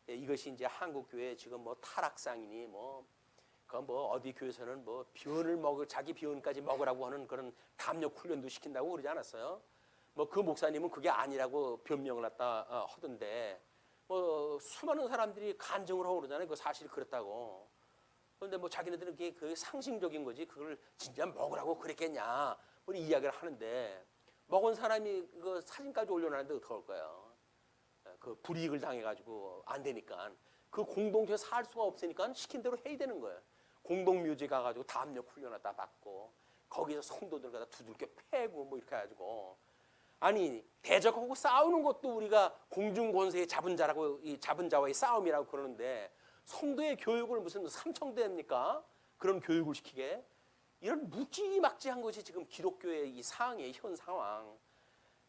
이것이 이제 한국 교회 지금 뭐 타락상이니 뭐 어디 교회에서는 뭐 비원을 자기 비원까지 먹으라고 하는 그런 담력 훈련도 시킨다고 그러지 않았어요? 뭐 그 목사님은 그게 아니라고 변명을 했다 하던데 뭐 수많은 사람들이 간증을 하고 그러잖아요. 그 사실이 그렇다고. 그런데 뭐 자기네들은 그게 상식적인 거지 그걸 진짜 먹으라고 그랬겠냐 우리 이야기를 하는데 먹은 사람이 그 사진까지 올려놨는데 어떡할 거예요? 그 불이익을 당해가지고 안 되니까 그 공동체에 살 수가 없으니까 시킨 대로 해야 되는 거예요. 공동묘지 가가지고 담력 훈련하다 받고 거기서 성도들 갖다 두들겨 패고 뭐 이렇게 해가지고 아니 대적하고 싸우는 것도 우리가 공중권세의 잡은 자라고 이 잡은 자와의 싸움이라고 그러는데 성도의 교육을 무슨 삼청대입니까? 그런 교육을 시키게 이런 무지막지한 것이 지금 기독교의 이 상황의 현 상황.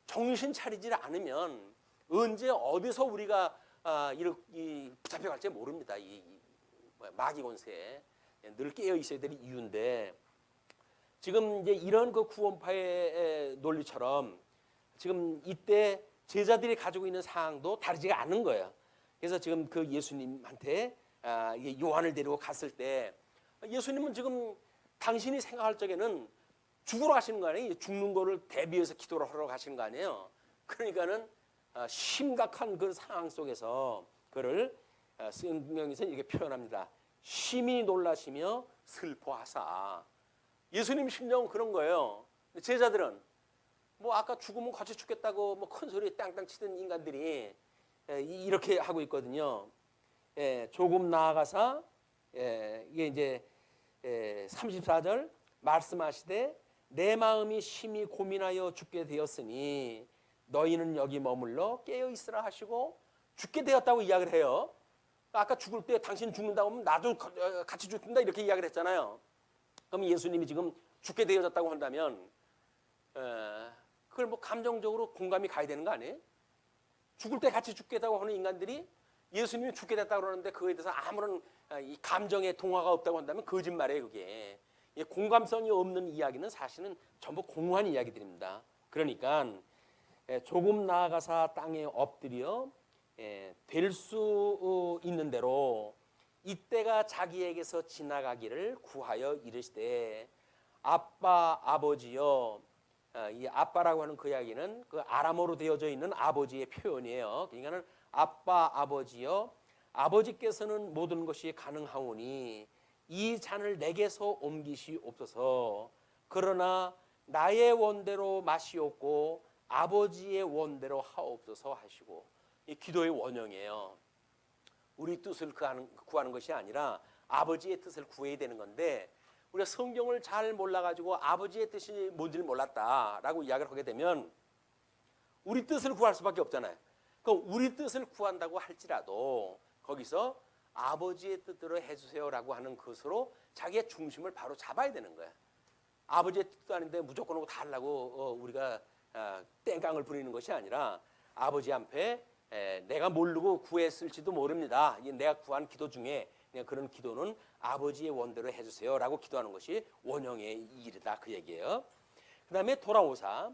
정신 차리지 않으면 언제 어디서 우리가 이렇게 잡혀갈지 모릅니다. 이 마귀 권세에 늘 깨어 있어야 될 이유인데 지금 이제 이런 그 구원파의 논리처럼 지금 이때 제자들이 가지고 있는 상황도 다르지가 않은 거예요. 그래서 지금 그 예수님한테 요한을 데리고 갔을 때 예수님은 지금 당신이 생각할 적에는 죽으러 가시는 거 아니에요? 죽는 거를 대비해서 기도를 하러 가시는 거 아니에요? 그러니까는 심각한 그 상황 속에서 그를 성경에서 이렇게 표현합니다. 심히 놀라시며 슬퍼하사. 예수님 심정은 그런 거예요. 제자들은 뭐 아까 죽으면 같이 죽겠다고 뭐 큰 소리 땅땅 치던 인간들이 이렇게 하고 있거든요. 조금 나아가사 이게 이제 34절 말씀하시되 내 마음이 심히 고민하여 죽게 되었으니 너희는 여기 머물러 깨어 있으라 하시고 죽게 되었다고 이야기를 해요. 아까 죽을 때 당신 죽는다고 하면 나도 같이 죽는다 이렇게 이야기를 했잖아요. 그럼 예수님이 지금 죽게 되어졌다고 한다면 그걸 뭐 감정적으로 공감이 가야 되는 거 아니에요? 죽을 때 같이 죽겠다고 하는 인간들이 예수님이 죽게 됐다고 그러는데 그거에 대해서 아무런 이 감정의 동화가 없다고 한다면 거짓말이에요. 그게 공감성이 없는 이야기는 사실은 전부 공허한 이야기들입니다. 그러니까 조금 나아가사 땅에 엎드려 될 수 있는 대로 이때가 자기에게서 지나가기를 구하여 이르시되 아빠 아버지여. 이 아빠라고 하는 그 이야기는 그 아람어로 되어져 있는 아버지의 표현이에요. 그러니까는 아빠 아버지여 아버지께서는 모든 것이 가능하오니 이 잔을 내게서 옮기시옵소서. 그러나 나의 원대로 마시옵고 아버지의 원대로 하옵소서 하시고 이 기도의 원형이에요. 우리 뜻을 구하는 것이 아니라 아버지의 뜻을 구해야 되는 건데 우리가 성경을 잘 몰라가지고 아버지의 뜻이 뭔지를 몰랐다라고 이야기를 하게 되면 우리 뜻을 구할 수밖에 없잖아요. 그럼 우리 뜻을 구한다고 할지라도 거기서 아버지의 뜻대로 해주세요라고 하는 것으로 자기의 중심을 바로 잡아야 되는 거야. 아버지의 뜻도 아닌데 무조건 다 하려고 우리가 땡깡을 부리는 것이 아니라 아버지 앞에 내가 모르고 구했을지도 모릅니다. 내가 구한 기도 중에 그냥 그런 기도는 아버지의 원대로 해주세요라고 기도하는 것이 원형의 일이다 그 얘기예요. 그 다음에 돌아오사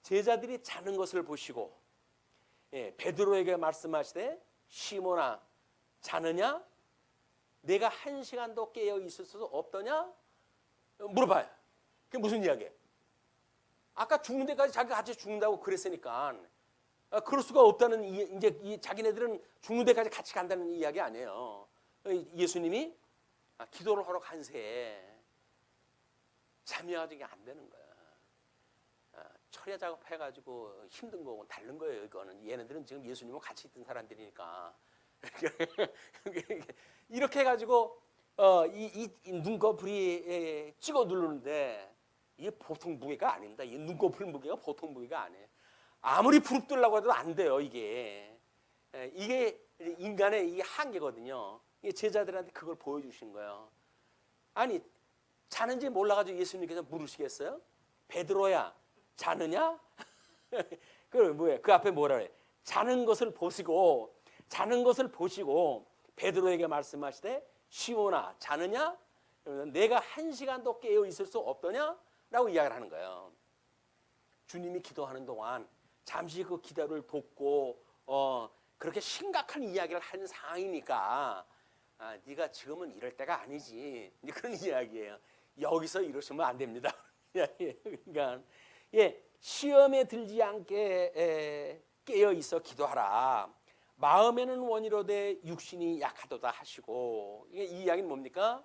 제자들이 자는 것을 보시고 베드로에게 말씀하시되 시몬아 자느냐? 내가 1시간도 깨어 있을 수 없더냐? 물어봐요. 그게 무슨 이야기예요? 아까 죽는 데까지 자기가 같이 죽는다고 그랬으니까 그럴 수가 없다는 이제 이 자기네들은 죽는 데까지 같이 간다는 이야기 아니에요. 예수님이 기도를 하러 간 새에 잠이 와가지고 안 되는 거야. 철야 작업해가지고 힘든 거고 다른 거예요. 이거는 얘네들은 지금 예수님과 같이 있던 사람들이니까 이렇게 해가지고 이 눈꺼풀이 찍어 누르는데 이게 보통 무게가 아닙니다. 이 눈꺼풀 무게가 보통 무게가 아니에요. 아무리 부릅뜨려고 해도 안 돼요. 이게 인간의 이 한계거든요. 제자들한테 그걸 보여주신 거예요. 아니 자는지 몰라가지고 예수님께서 물으시겠어요? 베드로야 자느냐? 그 뭐야? 그 앞에 뭐라 그래? 자는 것을 보시고 베드로에게 말씀하시되 시몬아 자느냐? 내가 1시간도 깨어 있을 수 없더냐? 라고 이야기를 하는 거예요. 주님이 기도하는 동안 잠시 그 기도를 돕고 그렇게 심각한 이야기를 하는 상황이니까 네가 지금은 이럴 때가 아니지. 그런 이야기예요. 여기서 이러시면 안 됩니다. 그러니까 시험에 들지 않게 깨어 있어 기도하라. 마음에는 원이로되 육신이 약하도다 하시고 이 이야기는 뭡니까?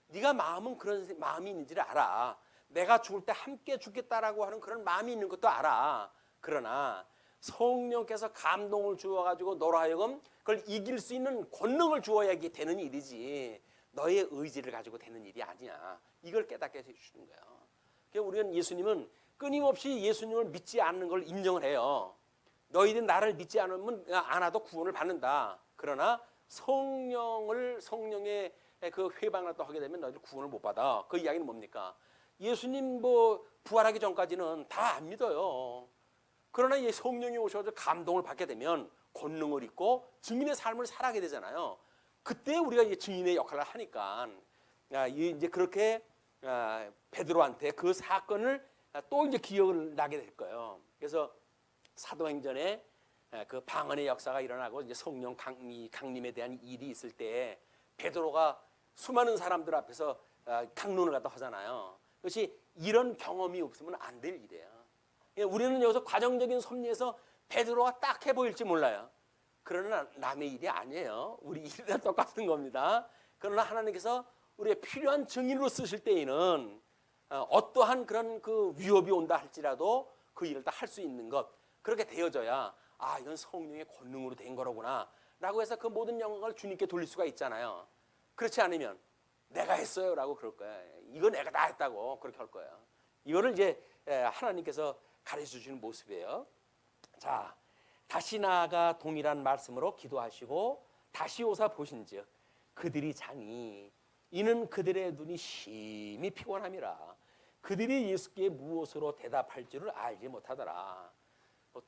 네가 마음은 그런 마음이 있는지를 알아. 내가 죽을 때 함께 죽겠다라고 하는 그런 마음이 있는 것도 알아. 그러나 성령께서 감동을 주어가지고 너로 하여금 그걸 이길 수 있는 권능을 주어야 되는 일이지 너의 의지를 가지고 되는 일이 아니야. 이걸 깨닫게 해주시는 거예요. 그러니까 우리는 예수님은 끊임없이 예수님을 믿지 않는 걸 인정을 해요. 너희들 나를 믿지 않아도 구원을 받는다. 그러나 성령의 그 회방을 또 하게 되면 너희들 구원을 못 받아. 그 이야기는 뭡니까? 예수님 부활하기 전까지는 다 안 믿어요. 그러나 이 성령이 오셔서 감동을 받게 되면 권능을 입고 증인의 삶을 살아가게 되잖아요. 그때 우리가 이제 증인의 역할을 하니까 이제 그렇게 베드로한테 그 사건을 또 이제 기억을 나게 될 거예요. 그래서 사도행전에 그 방언의 역사가 일어나고 이제 성령 강림에 대한 일이 있을 때 베드로가 수많은 사람들 앞에서 강론을 갖다 하잖아요. 그것이 이런 경험이 없으면 안 될 일이에요. 우리는 여기서 과정적인 섭리에서 베드로가 딱해 보일지 몰라요. 그러나 남의 일이 아니에요. 우리 일이랑 똑같은 겁니다. 그러나 하나님께서 우리의 필요한 증인으로 쓰실 때에는 어떠한 그런 그 위협이 온다 할지라도 그 일을 다 할 수 있는 것 그렇게 되어져야 이건 성령의 권능으로 된 거로구나 라고 해서 그 모든 영광을 주님께 돌릴 수가 있잖아요. 그렇지 않으면 내가 했어요 라고 그럴 거예요. 이거 내가 다 했다고 그렇게 할 거예요. 이거를 이제 하나님께서 가르쳐 주시는 모습이에요. 자, 다시 나아가 동일한 말씀으로 기도하시고 다시 오사 보신즉 그들이 자니 이는 그들의 눈이 심히 피곤함이라. 그들이 예수께 무엇으로 대답할 줄을 알지 못하더라.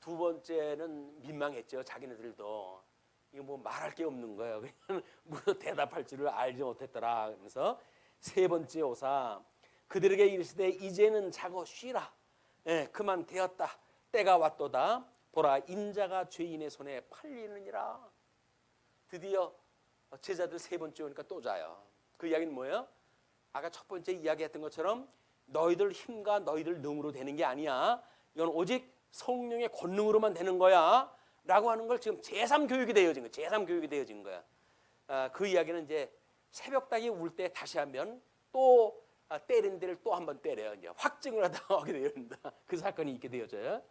두 번째는 민망했죠. 자기네들도 이거 말할 게 없는 거예요. 그냥 대답할 줄을 알지 못했더라. 그러면서 세 번째 오사 그들에게 이르시되 이제는 자고 쉬라. 그만 되었다. 때가 왔도다. 보라 인자가 죄인의 손에 팔리느니라. 드디어 제자들 세 번째 오니까 또 자요. 그 이야기는 뭐예요? 아까 첫 번째 이야기했던 것처럼 너희들 힘과 너희들 능으로 되는 게 아니야. 이건 오직 성령의 권능으로만 되는 거야. 라고 하는 걸 지금 제3교육이 되어진 거야. 제3교육이 되어진 거야. 그 이야기는 이제 새벽닭이 울 때 다시 하면 또 때린 데를 또 한 번 때려요. 이제 확증을 하게 되어진다. 그 사건이 있게 되어져요.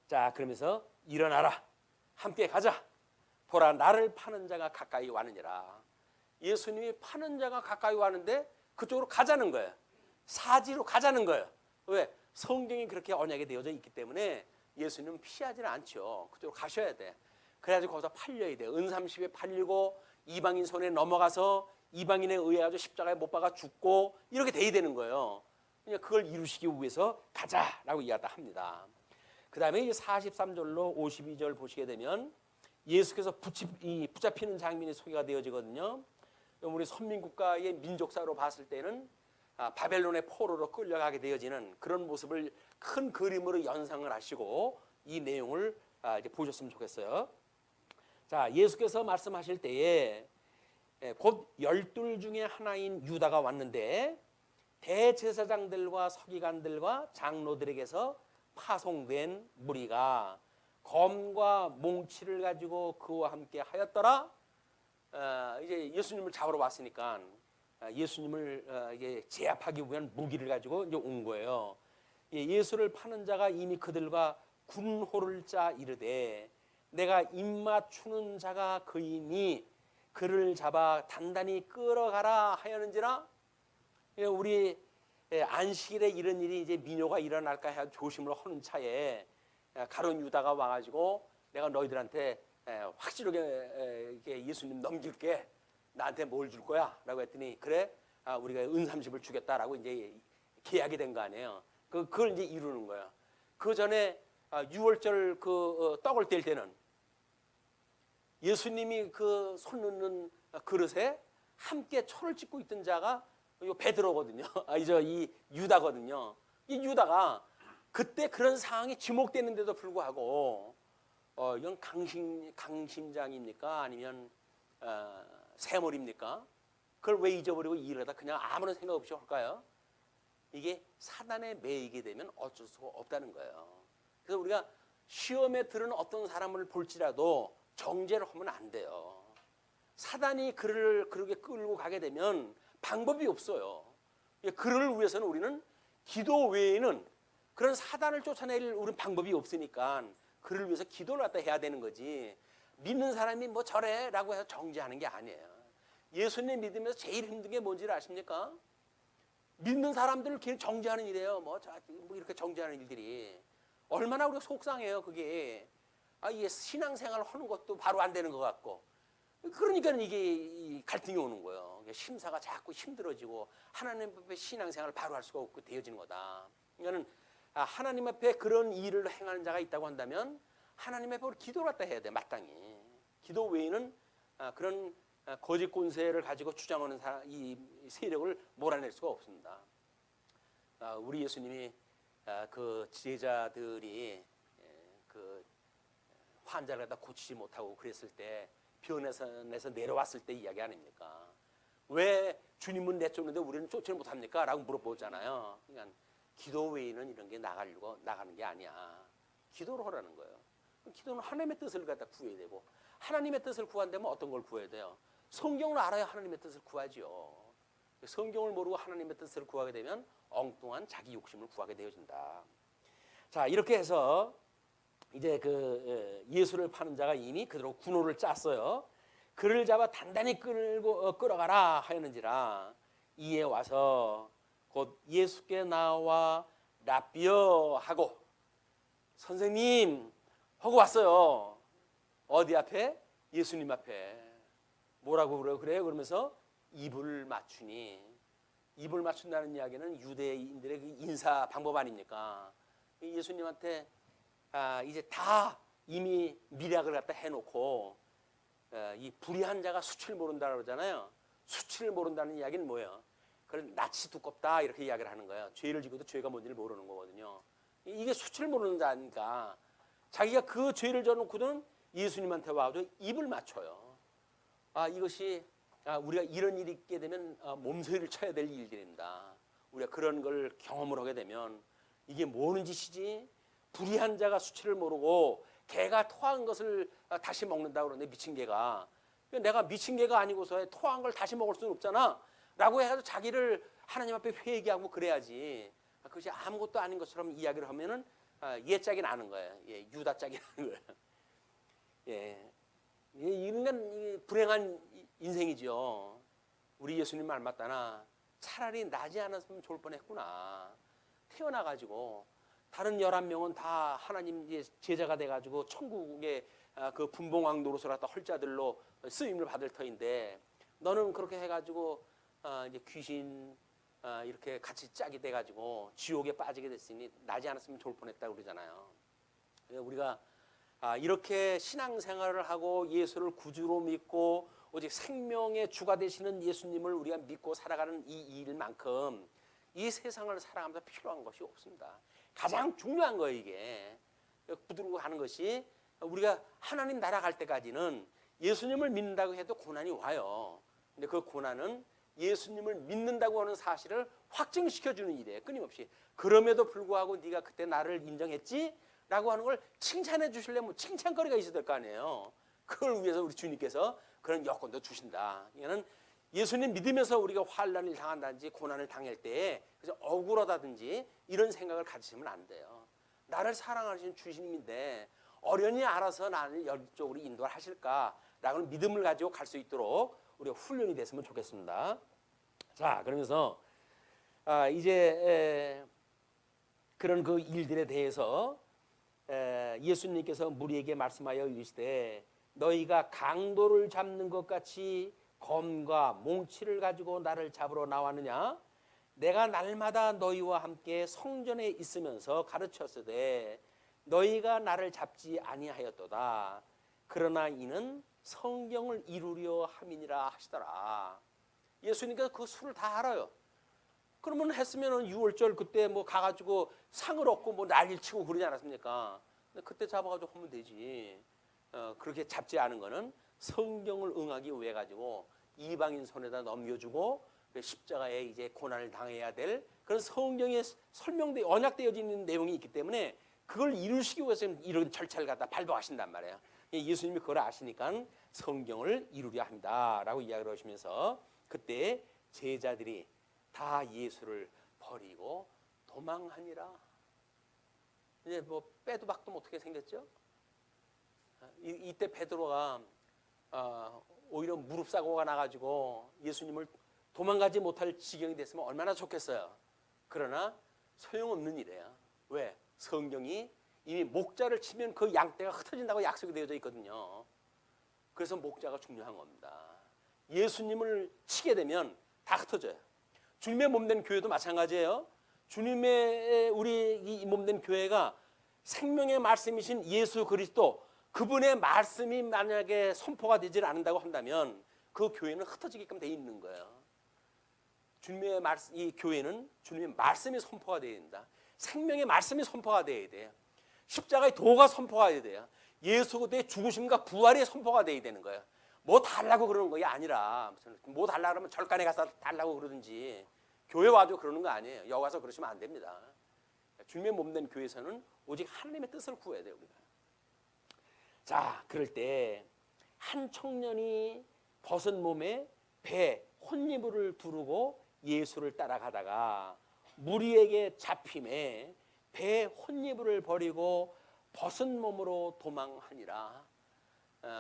자, 그러면서 일어나라. 함께 가자. 보라 나를 파는 자가 가까이 와느니라. 예수님이 파는 자가 가까이 와는데 그쪽으로 가자는 거예요. 사지로 가자는 거예요. 왜? 성경이 그렇게 언약이 되어져 있기 때문에 예수님은 피하지는 않죠. 그쪽으로 가셔야 돼. 그래야지 거기서 팔려야 돼. 은삼십에 팔리고 이방인 손에 넘어가서 이방인에 의해서 십자가에 못 박아 죽고 이렇게 돼야 되는 거예요. 그냥 그걸 이루시기 위해서 가자라고 이야기합니다. 그 다음에 이제 43절로 52절 보시게 되면 예수께서 붙잡히는 장면이 소개가 되어지거든요. 우리 선민국가의 민족사로 봤을 때는 바벨론의 포로로 끌려가게 되어지는 그런 모습을 큰 그림으로 연상을 하시고 이 내용을 이제 보셨으면 좋겠어요. 자, 예수께서 말씀하실 때에 곧 12 중에 하나인 유다가 왔는데 대제사장들과 서기관들과 장로들에게서 파송된 무리가 검과 몽치를 가지고 그와 함께 하였더라. 이제 예수님을 잡으러 왔으니까 예수님을 이제 제압하기 위한 무기를 가지고 이제 온 거예요. 예수를 파는 자가 이미 그들과 군호를 짜 이르되 내가 입맞추는 자가 그이니 그를 잡아 단단히 끌어가라 하였는지라. 우리 안식일에 이런 일이 이제 민요가 일어날까 해 조심을 하는 차에 가룟 유다가 와가지고 내가 너희들한테 확실하게 예수님 넘길게, 나한테 뭘 줄 거야? 라고 했더니 그래, 우리가 은삼십을 주겠다라고 이제 계약이 된 거 아니에요. 그걸 이제 이루는 거야. 그 전에 유월절 그 떡을 뗄 때는 예수님이 그 손 넣는 그릇에 함께 초를 찍고 있던 자가 이 베드로거든요. 이 유다거든요. 이 유다가 그때 그런 상황이 지목됐는데도 불구하고 이건 강심장입니까? 아니면 새물입니까? 그걸 왜 잊어버리고 이러다 그냥 아무런 생각 없이 할까요? 이게 사단에 매이게 되면 어쩔 수가 없다는 거예요. 그래서 우리가 시험에 들은 어떤 사람을 볼지라도 정죄를 하면 안 돼요. 사단이 그를 그렇게 끌고 가게 되면 방법이 없어요. 그를 위해서는 우리는 기도 외에는 그런 사단을 쫓아낼 우리는 방법이 없으니까 그를 위해서 기도를 갖다 해야 되는 거지. 믿는 사람이 뭐 저래라고 해서 정죄하는 게 아니에요. 예수님 믿으면서 제일 힘든 게 뭔지 아십니까? 믿는 사람들을 괜히 정죄하는 일이에요. 뭐 이렇게 정죄하는 일들이 얼마나 우리가 속상해요. 그게 이게 신앙생활을 하는 것도 바로 안 되는 것 같고, 그러니까 이게 갈등이 오는 거예요. 심사가 자꾸 힘들어지고 하나님 앞에 신앙생활을 바로 할 수가 없고 되어지는 거다. 그러니까는 하나님 앞에 그런 일을 행하는 자가 있다고 한다면 하나님 앞에 기도를 갖다 해야 돼. 마땅히 기도 외에는 그런 거짓 권세를 가지고 주장하는 이 세력을 몰아낼 수가 없습니다. 우리 예수님이 그 제자들이 그 환자를 갖다 고치지 못하고 그랬을 때 변에서 내려왔을 때 이야기 아닙니까? 왜 주님은 내쫓는데 우리는 쫓지를 못합니까? 라고 물어보잖아요. 그러니까 기도 외에는 이런 게 나가는 게 아니야. 기도를 하라는 거예요. 기도는 하나님의 뜻을 갖다 구해야 되고, 하나님의 뜻을 구한다면 어떤 걸 구해야 돼요? 성경을 알아야 하나님의 뜻을 구하지요. 성경을 모르고 하나님의 뜻을 구하게 되면 엉뚱한 자기 욕심을 구하게 되어진다. 자, 이렇게 해서 이제 그 예수를 파는 자가 이미 그대로 군호를 짰어요. 그를 잡아 단단히 끌어가라 하였는지라. 이에 와서 곧 예수께 나와 라비어 하고, 선생님 하고 왔어요. 어디 앞에? 예수님 앞에. 뭐라고 그래요? 그러면서 입을 맞추니. 입을 맞춘다는 이야기는 유대인들의 그 인사 방법 아닙니까? 예수님한테 이제 다 이미 미략을 갖다 해놓고 이 불의한 자가 수치를 모른다 그러잖아요. 수치를 모른다는 이야기는 뭐예요? 그걸 낯이 두껍다 이렇게 이야기를 하는 거예요. 죄를 지고도 죄가 뭔지를 모르는 거거든요. 이게 수치를 모르는 자니까 자기가 그 죄를 져놓고는 예수님한테 와서 입을 맞춰요. 이것이 우리가 이런 일이 있게 되면 몸서리를 쳐야 될 일들입니다. 우리가 그런 걸 경험을 하게 되면 이게 뭐는 짓이지? 불의한 자가 수치를 모르고 개가 토한 것을 다시 먹는다고 그러는데, 미친 개가. 내가 미친 개가 아니고서 토한 걸 다시 먹을 수는 없잖아 라고 해서 자기를 하나님 앞에 회개하고 그래야지. 그것이 아무것도 아닌 것처럼 이야기를 하면은 얘짝이 나는 거예요. 유다짝이 나는 거예요. 이런 건 불행한 인생이죠. 우리 예수님 말 맞다나 차라리 나지 않았으면 좋을 뻔했구나. 태어나가지고 다른 11명은 다 하나님 제자가 돼가지고 천국의 그 분봉왕 노릇을 갖다 헐자들로 쓰임을 받을 터인데, 너는 그렇게 해가지고 이제 귀신 이렇게 같이 짝이 돼가지고 지옥에 빠지게 됐으니 나지 않았으면 좋을 뻔했다고 그러잖아요. 우리가 이렇게 신앙생활을 하고 예수를 구주로 믿고 오직 생명의 주가 되시는 예수님을 우리가 믿고 살아가는 이 일만큼 이 세상을 살아가면서 필요한 것이 없습니다. 가장 중요한 거예요. 이게 부드러워 하는 것이 우리가 하나님 나라 갈 때까지는 예수님을 믿는다고 해도 고난이 와요. 근데 그 고난은 예수님을 믿는다고 하는 사실을 확증시켜주는 일이에요. 끊임없이. 그럼에도 불구하고 네가 그때 나를 인정했지? 라고 하는 걸 칭찬해 주시려면 칭찬거리가 있어야 될 거 아니에요. 그걸 위해서 우리 주님께서 그런 여건도 주신다. 이거는 예수님 믿으면서 우리가 환난을 당한다든지 고난을 당할 때에 그래서 억울하다든지 이런 생각을 가지시면 안 돼요. 나를 사랑하시는 주님인데 어련히 알아서 나를 이쪽으로 인도하실까라는 믿음을 가지고 갈 수 있도록 우리가 훈련이 됐으면 좋겠습니다. 자, 그러면서 이제 그런 그 일들에 대해서 예수님께서 무리에게 말씀하여 이르시되 너희가 강도를 잡는 것 같이 검과 몽치를 가지고 나를 잡으러 나왔느냐? 내가 날마다 너희와 함께 성전에 있으면서 가르쳤으되 너희가 나를 잡지 아니하였도다. 그러나 이는 성경을 이루려 함이니라 하시더라. 예수님께서 그 수를 다 알아요. 그러면 했으면은 6월절 그때 뭐 가가지고 상을 얻고 뭐 난리를 치고 그러지 않았습니까? 근데 그때 잡아가지고 하면 되지. 그렇게 잡지 않은 거는 성경을 응하기 위해 가지고 이방인 손에다 넘겨주고 십자가에 이제 고난을 당해야 될 그런 성경에 설명되어 언약되어져 있는 내용이 있기 때문에 그걸 이루시기 위해서 이런 절차를 갖다 발부하신단 말이에요. 예수님이 그걸 아시니까 성경을 이루려 합니다라고 이야기를 하시면서 그때 제자들이 다 예수를 버리고 도망하니라. 이제 뭐 빼도 박도 못하게 생겼죠. 이때 베드로가 오히려 무릎 사고가 나가지고 예수님을 도망가지 못할 지경이 됐으면 얼마나 좋겠어요. 그러나 소용없는 일이에요. 왜? 성경이 이미 목자를 치면 그 양떼가 흩어진다고 약속이 되어져 있거든요. 그래서 목자가 중요한 겁니다. 예수님을 치게 되면 다 흩어져요. 주님의 몸된 교회도 마찬가지예요. 주님의 우리 이 몸된 교회가 생명의 말씀이신 예수 그리스도 그분의 말씀이 만약에 선포가 되질 않는다고 한다면 그 교회는 흩어지게끔 돼 있는 거예요. 주님의 말씀, 이 교회는 주님의 말씀이 선포가 되어야 된다. 생명의 말씀이 선포가 되어야 돼요. 십자가의 도가 선포가 되어야 돼요. 예수 그리스도의 죽으심과 부활이 선포가 되어야 되는 거예요. 뭐 달라고 그러는 게 아니라 뭐 달라고 그러면 절간에 가서 달라고 그러든지 교회 와도 그러는 거 아니에요. 여기 와서 그러시면 안 됩니다. 주님의 몸된 교회에서는 오직 하나님의 뜻을 구해야 돼요. 우리가. 자, 그럴 때 한 청년이 벗은 몸에 배 혼니물을 두르고 예수를 따라가다가 무리에게 잡힘에 배 혼니물을 버리고 벗은 몸으로 도망하니라.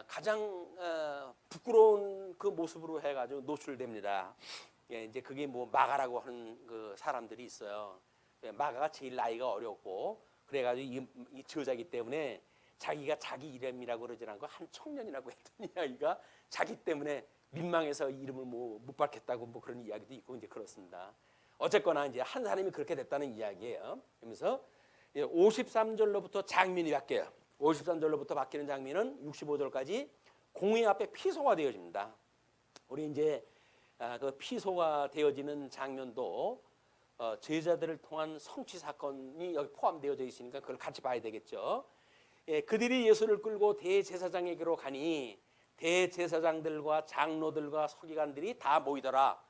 가장 부끄러운 그 모습으로 해가지고 노출됩니다. 이제 그게 뭐 마가라고 하는 그 사람들이 있어요. 마가가 제일 나이가 어렸고 그래가지고 이 저자기 때문에 자기가 자기 이름이라고 그러지 않고 한 청년이라고 했던 이야기가 자기 때문에 민망해서 이름을 뭐 못 밝혔다고 뭐 그런 이야기도 있고 이제 그렇습니다. 어쨌거나 이제 한 사람이 그렇게 됐다는 이야기예요. 그러면서 53절로부터 장면이 바뀌어요. 53절로부터 바뀌는 장면은 65절까지 공회 앞에 피소가 되어집니다. 우리 이제 그 피소가 되어지는 장면도 제자들을 통한 성취 사건이 여기 포함되어져 있으니까 그걸 같이 봐야 되겠죠. 그들이 예수를 끌고 대제사장에게로 가니 대제사장들과 장로들과 서기관들이 다 모이더라.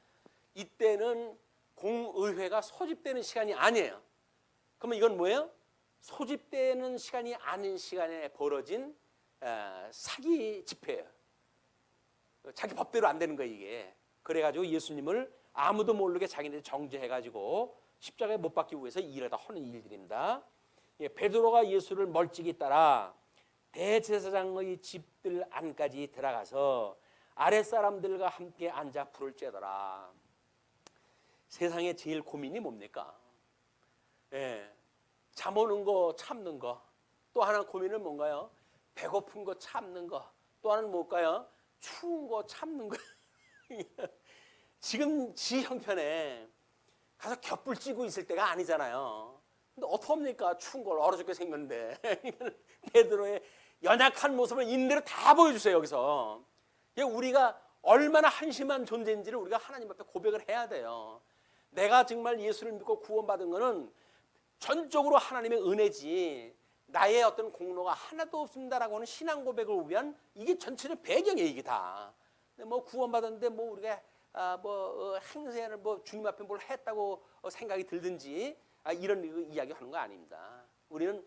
이때는 공의회가 소집되는 시간이 아니에요. 그러면 이건 뭐예요? 소집되는 시간이 아닌 시간에 벌어진 사기 집회예요. 자기 법대로 안 되는 거예요 이게. 그래가지고 예수님을 아무도 모르게 자기네들이 정죄해가지고 십자가에 못 박기 위해서 일을 다 하는 일들입니다. 베드로가 예수를 멀찍이 따라 대제사장의 집들 안까지 들어가서 아랫사람들과 함께 앉아 불을 쬐더라. 세상에 제일 고민이 뭡니까? 잠 오는 거 참는 거. 또 하나 고민은 뭔가요? 배고픈 거 참는 거. 또 하나는 뭘까요? 추운 거 참는 거. 지금 지 형편에 가서 겹불 찌고 있을 때가 아니잖아요. 근데 어떡합니까? 추운 걸 얼어 죽게 생겼는데. 베드로의 연약한 모습을 인대로 다 보여주세요, 여기서. 우리가 얼마나 한심한 존재인지를 우리가 하나님 앞에 고백을 해야 돼요. 내가 정말 예수를 믿고 구원받은 거는 전적으로 하나님의 은혜지 나의 어떤 공로가 하나도 없습니다라고 하는 신앙 고백을 위한 이게 전체적 배경이에요, 이게 다. 근데 뭐 구원받았는데 뭐 우리가 행세를 뭐 주님 앞에 뭘 했다고 생각이 들든지 이런 이야기 하는 거 아닙니다. 우리는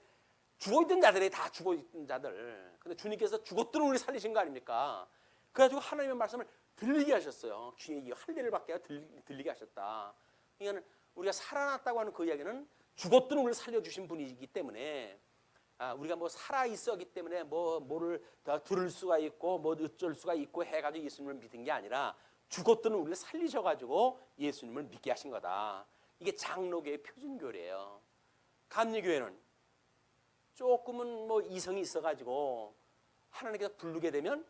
죽어있던 자들이 다 죽어있던 자들. 근데 주님께서 죽었던 우리 살리신 거 아닙니까? 그래가지고 하나님의 말씀을 들리게 하셨어요. 귀에 할례를 받게 들리게 하셨다. 그러니까 우리가 살아났다고 하는 그 이야기는 죽었던 우리를 살려주신 분이기 때문에 우리가 뭐 살아있었기 때문에 뭐를 더 들을 수가 있고 뭐 어쩔 수가 있고 해가지고 예수님을 믿은 게 아니라 죽었던 우리를 살리셔가지고 예수님을 믿게 하신 거다. 이게 장로교의 표준교래요. 감리교회는 조금은 뭐 이성이 있어가지고 하나님께서 부르게 되면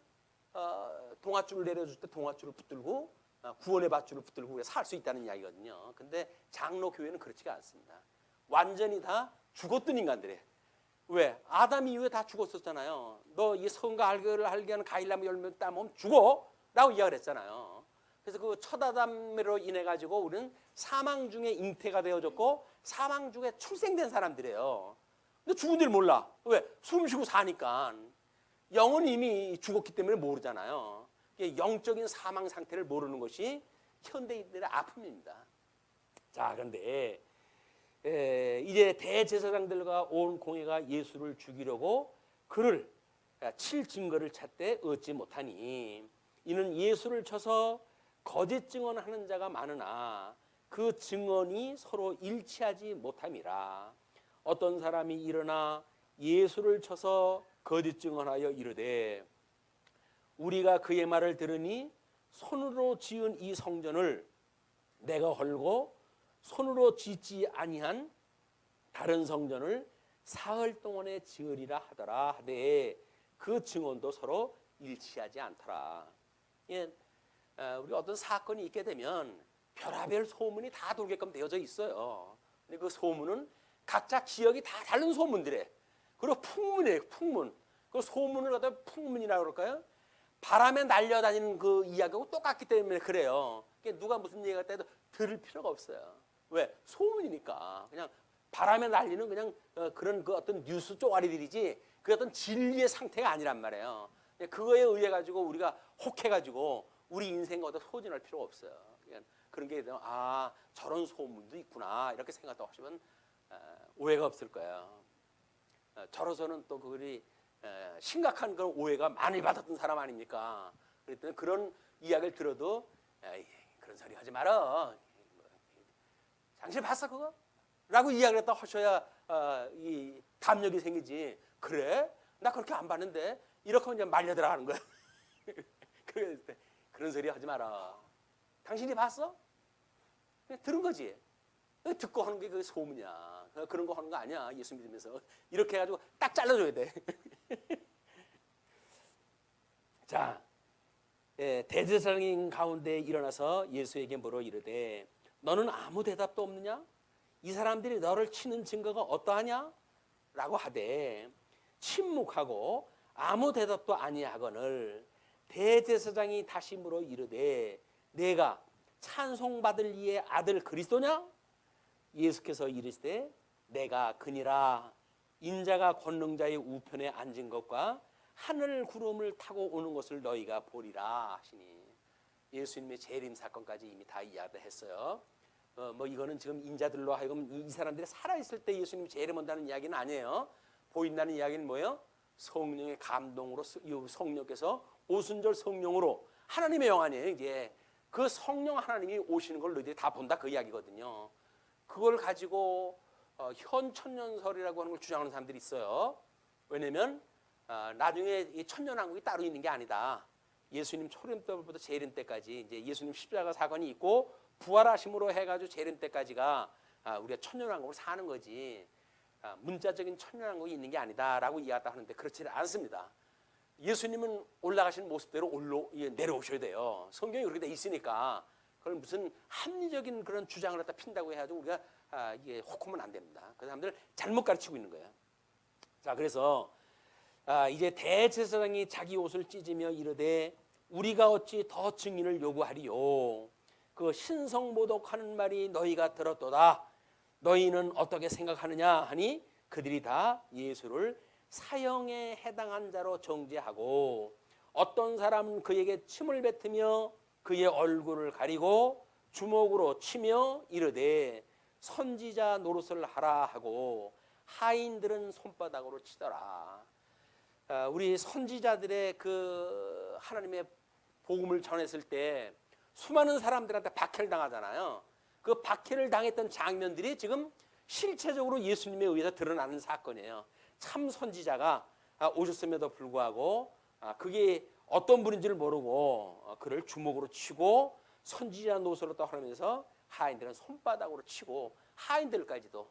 동아줄을 내려줄 때 동아줄을 붙들고 구원의 밧줄을 붙들고 살 수 있다는 이야기거든요. 근데 장로교회는 그렇지가 않습니다. 완전히 다 죽었던 인간들이에요. 왜? 아담 이후에 다 죽었었잖아요. 너 이 선과 알을 알게 하는 과일나무 열매 따먹으면 죽어 라고 이야기를 했잖아요. 그래서 그 첫 아담으로 인해 가지고 우리는 사망 중에 잉태가 되어졌고 사망 중에 출생된 사람들이에요. 근데 죽은 줄 몰라. 왜? 숨 쉬고 사니까. 영은 이미 죽었기 때문에 모르잖아요. 영적인 사망 상태를 모르는 것이 현대인들의 아픔입니다. 자, 그런데 이제 대제사장들과 온 공회가 예수를 죽이려고 그를 칠 증거를 찾되 얻지 못하니 이는 예수를 쳐서 거짓 증언하는 자가 많으나 그 증언이 서로 일치하지 못함이라. 어떤 사람이 일어나 예수를 쳐서 거짓 증언하여 이르되 우리가 그의 말을 들으니 손으로 지은 이 성전을 내가 헐고 손으로 짓지 아니한 다른 성전을 사흘 동안에 지으리라 하더라 하되 그 증언도 서로 일치하지 않더라. 예, 우리가 어떤 사건이 있게 되면 별하별 소문이 다 돌게끔 되어져 있어요. 근데 그 소문은 각자 지역이 다 다른 소문들에 그리고 풍문이에요. 풍문. 그 소문을 갖다 풍문이라고 그럴까요? 바람에 날려다니는 그 이야기하고 똑같기 때문에 그래요. 누가 무슨 얘기가 해도 들을 필요가 없어요. 왜? 소문이니까. 그냥 바람에 날리는 그냥 그런 그 어떤 뉴스 쪼가리들이지 그 어떤 진리의 상태가 아니란 말이에요. 그거에 의해 가지고 우리가 혹해가지고 우리 인생 어디 소진할 필요가 없어요. 그런 게 저런 소문도 있구나 이렇게 생각하고 하시면 오해가 없을 거예요. 저로서는 또 그들이 심각한 그런 오해가 많이 받았던 사람 아닙니까? 그랬더니 그런 이야기를 들어도 그런 소리 하지 마라. 당신 봤어 그거? 라고 이야기를 했다 하셔야 이 담력이 생기지. 그래? 나 그렇게 안 봤는데 이렇게 하면 이제 말려 들어가는 거야. 그런 소리 하지 마라. 당신이 봤어? 그냥 들은 거지. 듣고 하는 게 그 소문이야. 그런 거 하는 거 아니야. 예수 믿으면서 이렇게 해가지고 딱 잘라줘야 돼. 자, 대제사장인 가운데 일어나서 예수에게 물어 이르되 너는 아무 대답도 없느냐? 이 사람들이 너를 치는 증거가 어떠하냐? 라고 하되 침묵하고 아무 대답도 아니하거늘 대제사장이 다시 물어 이르되 내가 찬송받을 이의 아들 그리스도냐? 예수께서 이르시되 내가 그니라. 인자가 권능자의 우편에 앉은 것과 하늘 구름을 타고 오는 것을 너희가 보리라 하시니 예수님의 재림 사건까지 이미 다 이야기했어요. 뭐 이거는 지금 인자들로 하여금 이 사람들이 살아있을 때 예수님이 재림한다는 이야기는 아니에요. 보인다는 이야기는 뭐예요? 성령의 감동으로 성령께서 오순절 성령으로 하나님의 영안이에요. 이제 그 성령 하나님이 오시는 걸 너희들이 다 본다 그 이야기거든요. 그걸 가지고 현천년설이라고 하는 걸 주장하는 사람들이 있어요. 왜냐하면 나중에 이 천년왕국이 따로 있는 게 아니다. 예수님 초림 때부터 재림 때까지 이제 예수님 십자가 사건이 있고 부활하심으로 해가지고 재림 때까지가 우리가 천년왕국을 사는 거지 문자적인 천년왕국이 있는 게 아니다라고 이야기했다 하는데 그렇지는 않습니다. 예수님은 올라가신 모습대로 내려오셔야 돼요. 성경이 그렇게 돼 있으니까 그걸 무슨 합리적인 그런 주장을 갖다 핀다고 해가지고 우리가 이게 혹하면 안 됩니다. 그 사람들 잘못 가르치고 있는 거예요. 자, 그래서 이제 대제사장이 자기 옷을 찢으며 이르되 우리가 어찌 더 증인을 요구하리요? 그 신성모독하는 말이 너희가 들었도다. 너희는 어떻게 생각하느냐 하니 그들이 다 예수를 사형에 해당한 자로 정죄하고 어떤 사람은 그에게 침을 뱉으며 그의 얼굴을 가리고 주먹으로 치며 이르되 선지자 노릇을 하라 하고 하인들은 손바닥으로 치더라. 우리 선지자들의 그 하나님의 복음을 전했을 때 수많은 사람들한테 박해를 당하잖아요. 그 박해를 당했던 장면들이 지금 실체적으로 예수님에 의해서 드러나는 사건이에요. 참 선지자가 오셨음에도 불구하고 그게 어떤 분인지를 모르고 그를 주먹으로 치고 선지자 노릇으로 하면서 하인들은 손바닥으로 치고 하인들까지도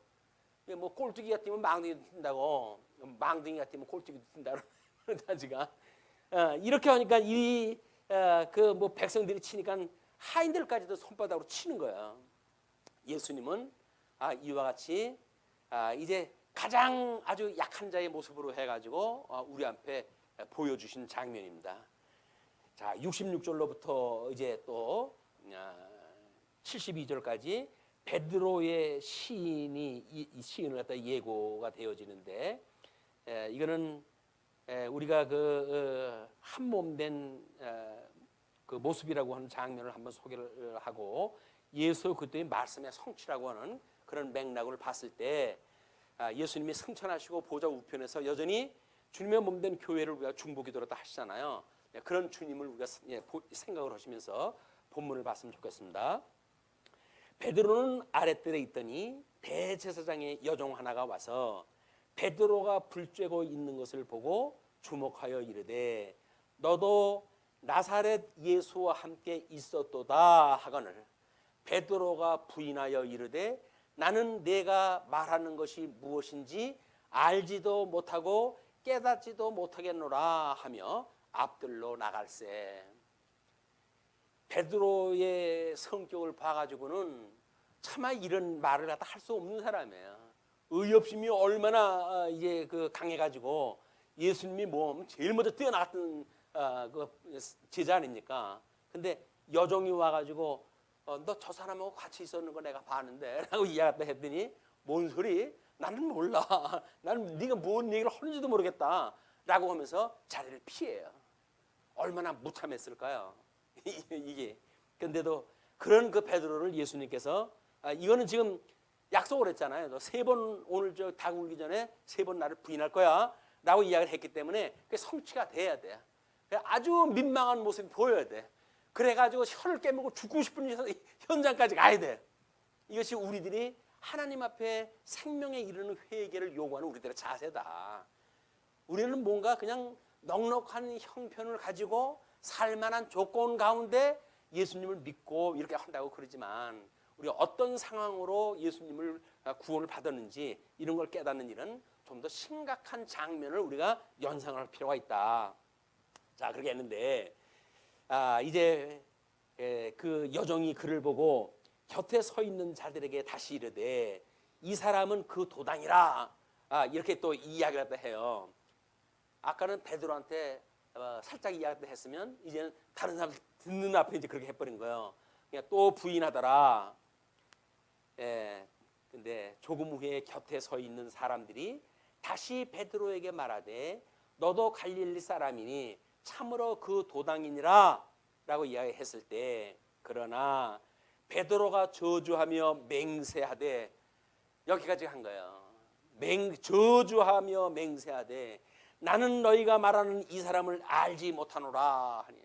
뭐 꼴뚜기가 뛰면 망둥이도 뛴다고 망둥이가 뛰면 꼴뚜기도 뛴다고 그러다지가 이렇게 하니까 이 그 뭐 백성들이 치니까 하인들까지도 손바닥으로 치는 거예요. 예수님은 이와 같이 이제 가장 아주 약한 자의 모습으로 해가지고 우리 앞에 보여주신 장면입니다. 자, 66절로부터 이제 또 72절까지 베드로의 시인이 이 시인을 갖다 예고가 되어지는데 이거는 우리가 그 한 몸 된 그 모습이라고 하는 장면을 한번 소개를 하고 예수 그리스도의 말씀의 성취라고 하는 그런 맥락을 봤을 때 예수님이 승천하시고 보좌 우편에서 여전히 주님의 몸 된 교회를 우리가 중보기도로 하시잖아요. 그런 주님을 우리가 생각을 하시면서 본문을 봤으면 좋겠습니다. 베드로는 아랫뜰에 있더니 대제사장의 여종 하나가 와서 베드로가 불 쬐고 있는 것을 보고 주목하여 이르되 너도 나사렛 예수와 함께 있었도다 하거늘 베드로가 부인하여 이르되 나는 내가 말하는 것이 무엇인지 알지도 못하고 깨닫지도 못하겠노라 하며 앞들로 나갈세. 베드로의 성격을 봐가지고는 차마 이런 말을 갖다 할 수 없는 사람이에요. 의협심이 얼마나 이제 그 강해가지고 예수님이 뭐 제일 먼저 뛰어나갔던 그 제자 아닙니까? 근데 여종이 와가지고 너 저 사람하고 같이 있었는 거 내가 봤는데 라고 이야기했다 했더니 뭔 소리? 나는 몰라. 나는 네가 뭔 얘기를 하는지도 모르겠다 라고 하면서 자리를 피해요. 얼마나 무참했을까요? 이게. 근데도 그런 그 베드로를 예수님께서 이거는 지금 약속을 했잖아요. 너 3번 오늘 저 닭 울기 전에 3번 나를 부인할 거야 라고 이야기를 했기 때문에 그게 성취가 돼야 돼. 아주 민망한 모습이 보여야 돼. 그래가지고 혀를 깨물고 죽고 싶은 현장까지 가야 돼. 이것이 우리들이 하나님 앞에 생명에 이르는 회개를 요구하는 우리들의 자세다. 우리는 뭔가 그냥 넉넉한 형편을 가지고 살만한 조건 가운데 예수님을 믿고 이렇게 한다고 그러지만 우리가 어떤 상황으로 예수님을 구원을 받았는지 이런 걸 깨닫는 일은 좀 더 심각한 장면을 우리가 연상할 필요가 있다. 자, 그렇게 했는데 이제 그 여종이 그를 보고 곁에 서 있는 자들에게 다시 이르되 이 사람은 그 도당이라 이렇게 또 이야기를 해요. 아까는 베드로한테 살짝 이야기를 했으면 이제는 다른 사람 듣는 앞에 이제 그렇게 해버린 거예요. 그냥 또 부인하더라. 근데 조금 후에 곁에 서 있는 사람들이 다시 베드로에게 말하되 너도 갈릴리 사람이니 참으로 그 도당이니라 라고 이야기했을 때 그러나 베드로가 저주하며 맹세하되 여기까지 한 거예요. 저주하며 맹세하되 나는 너희가 말하는 이 사람을 알지 못하노라 하니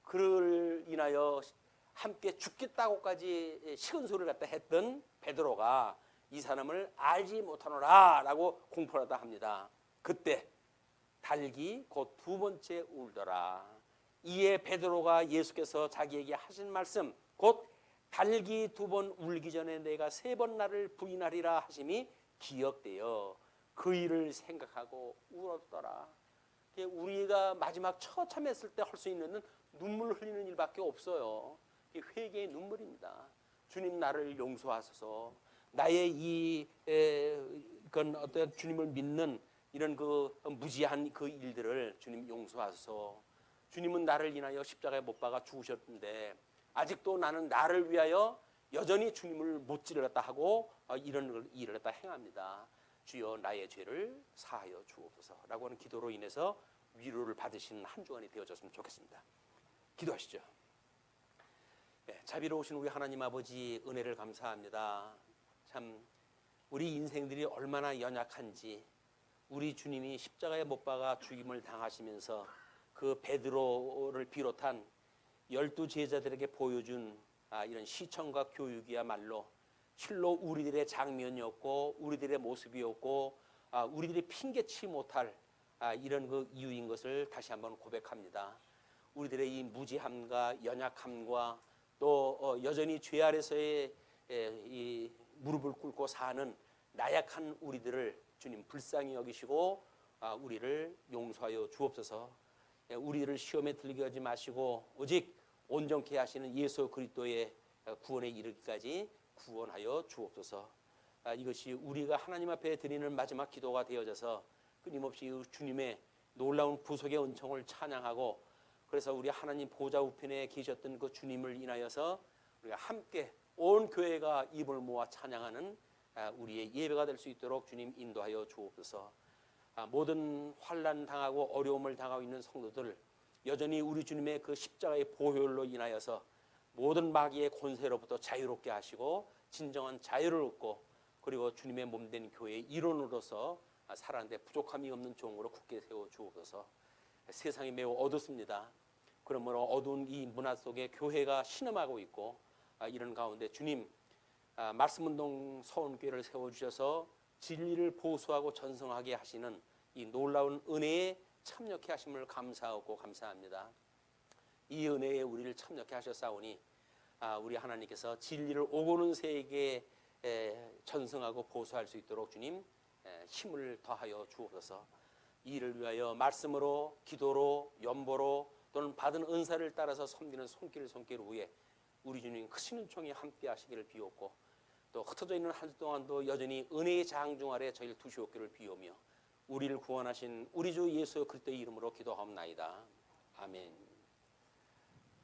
그를 인하여 함께 죽겠다고까지 식은 소리를 갖다 했던 베드로가 이 사람을 알지 못하노라 라고 공포를 하다 합니다. 그때 닭이 곧 2번째 울더라. 이에 베드로가 예수께서 자기에게 하신 말씀 곧 닭이 2번 울기 전에 내가 3번 나를 부인하리라 하심이 기억되어 그 일을 생각하고 울었더라. 우리가 마지막 처참했을 때 할 수 있는 눈물 흘리는 일밖에 없어요. 이 회개의 눈물입니다. 주님 나를 용서하소서. 나의 그건 어떤 주님을 믿는 이런 그 무지한 그 일들을 주님 용서하소서. 주님은 나를 인하여 십자가에 못 박아 죽으셨는데 아직도 나는 나를 위하여 여전히 주님을 못 지르렀다 하고 이런 일을 갖다 행합니다. 주여 나의 죄를 사하여 주옵소서라고 하는 기도로 인해서 위로를 받으시는 한 주간이 되어졌으면 좋겠습니다. 기도하시죠. 네, 자비로우신 우리 하나님 아버지 은혜를 감사합니다. 참 우리 인생들이 얼마나 연약한지 우리 주님이 십자가에 못 박아 죽임을 당하시면서 그 베드로를 비롯한 12 제자들에게 보여준 이런 시청과 교육이야말로 실로 우리들의 장면이었고 우리들의 모습이었고 우리들이 핑계치 못할 이런 그 이유인 것을 다시 한번 고백합니다. 우리들의 이 무지함과 연약함과 또 여전히 죄 아래서의 이 무릎을 꿇고 사는 나약한 우리들을 주님 불쌍히 여기시고 우리를 용서하여 주옵소서. 우리를 시험에 들게 하지 마시고 오직 온전케 하시는 예수 그리스도의 구원에 이르기까지 구원하여 주옵소서. 이것이 우리가 하나님 앞에 드리는 마지막 기도가 되어져서 끊임없이 주님의 놀라운 구속의 은총을 찬양하고 그래서 우리 하나님 보좌 우편에 계셨던 그 주님을 인하여서 우리가 함께 온 교회가 입을 모아 찬양하는 우리의 예배가 될 수 있도록 주님 인도하여 주옵소서. 모든 환난 당하고 어려움을 당하고 있는 성도들 여전히 우리 주님의 그 십자가의 보혈로 인하여서 모든 마귀의 권세로부터 자유롭게 하시고 진정한 자유를 얻고 그리고 주님의 몸된 교회의 일원으로서 살아가는데 부족함이 없는 종으로 굳게 세워 주옵소서. 세상이 매우 어둡습니다. 그러므로 어두운 이 문화 속에 교회가 신음하고 있고 이런 가운데 주님 말씀운동 서원교회를 세워주셔서 진리를 보수하고 전성하게 하시는 이 놀라운 은혜에 참여케 하심을 감사하고 감사합니다. 이 은혜에 우리를 참여케 하셨사오니 우리 하나님께서 진리를 오고는 세에게 전승하고 보수할 수 있도록 주님 힘을 더하여 주옵소서. 이를 위하여 말씀으로 기도로 연보로 또는 받은 은사를 따라서 섬기는 손길 위에 우리 주님 크신 은총이 함께 하시기를 비옵고 또 흩어져 있는 한 주 동안도 여전히 은혜의 장중 아래 저희를 두시옵기를 비오며 우리를 구원하신 우리 주 예수 그리스도의 이름으로 기도하옵나이다. 아멘.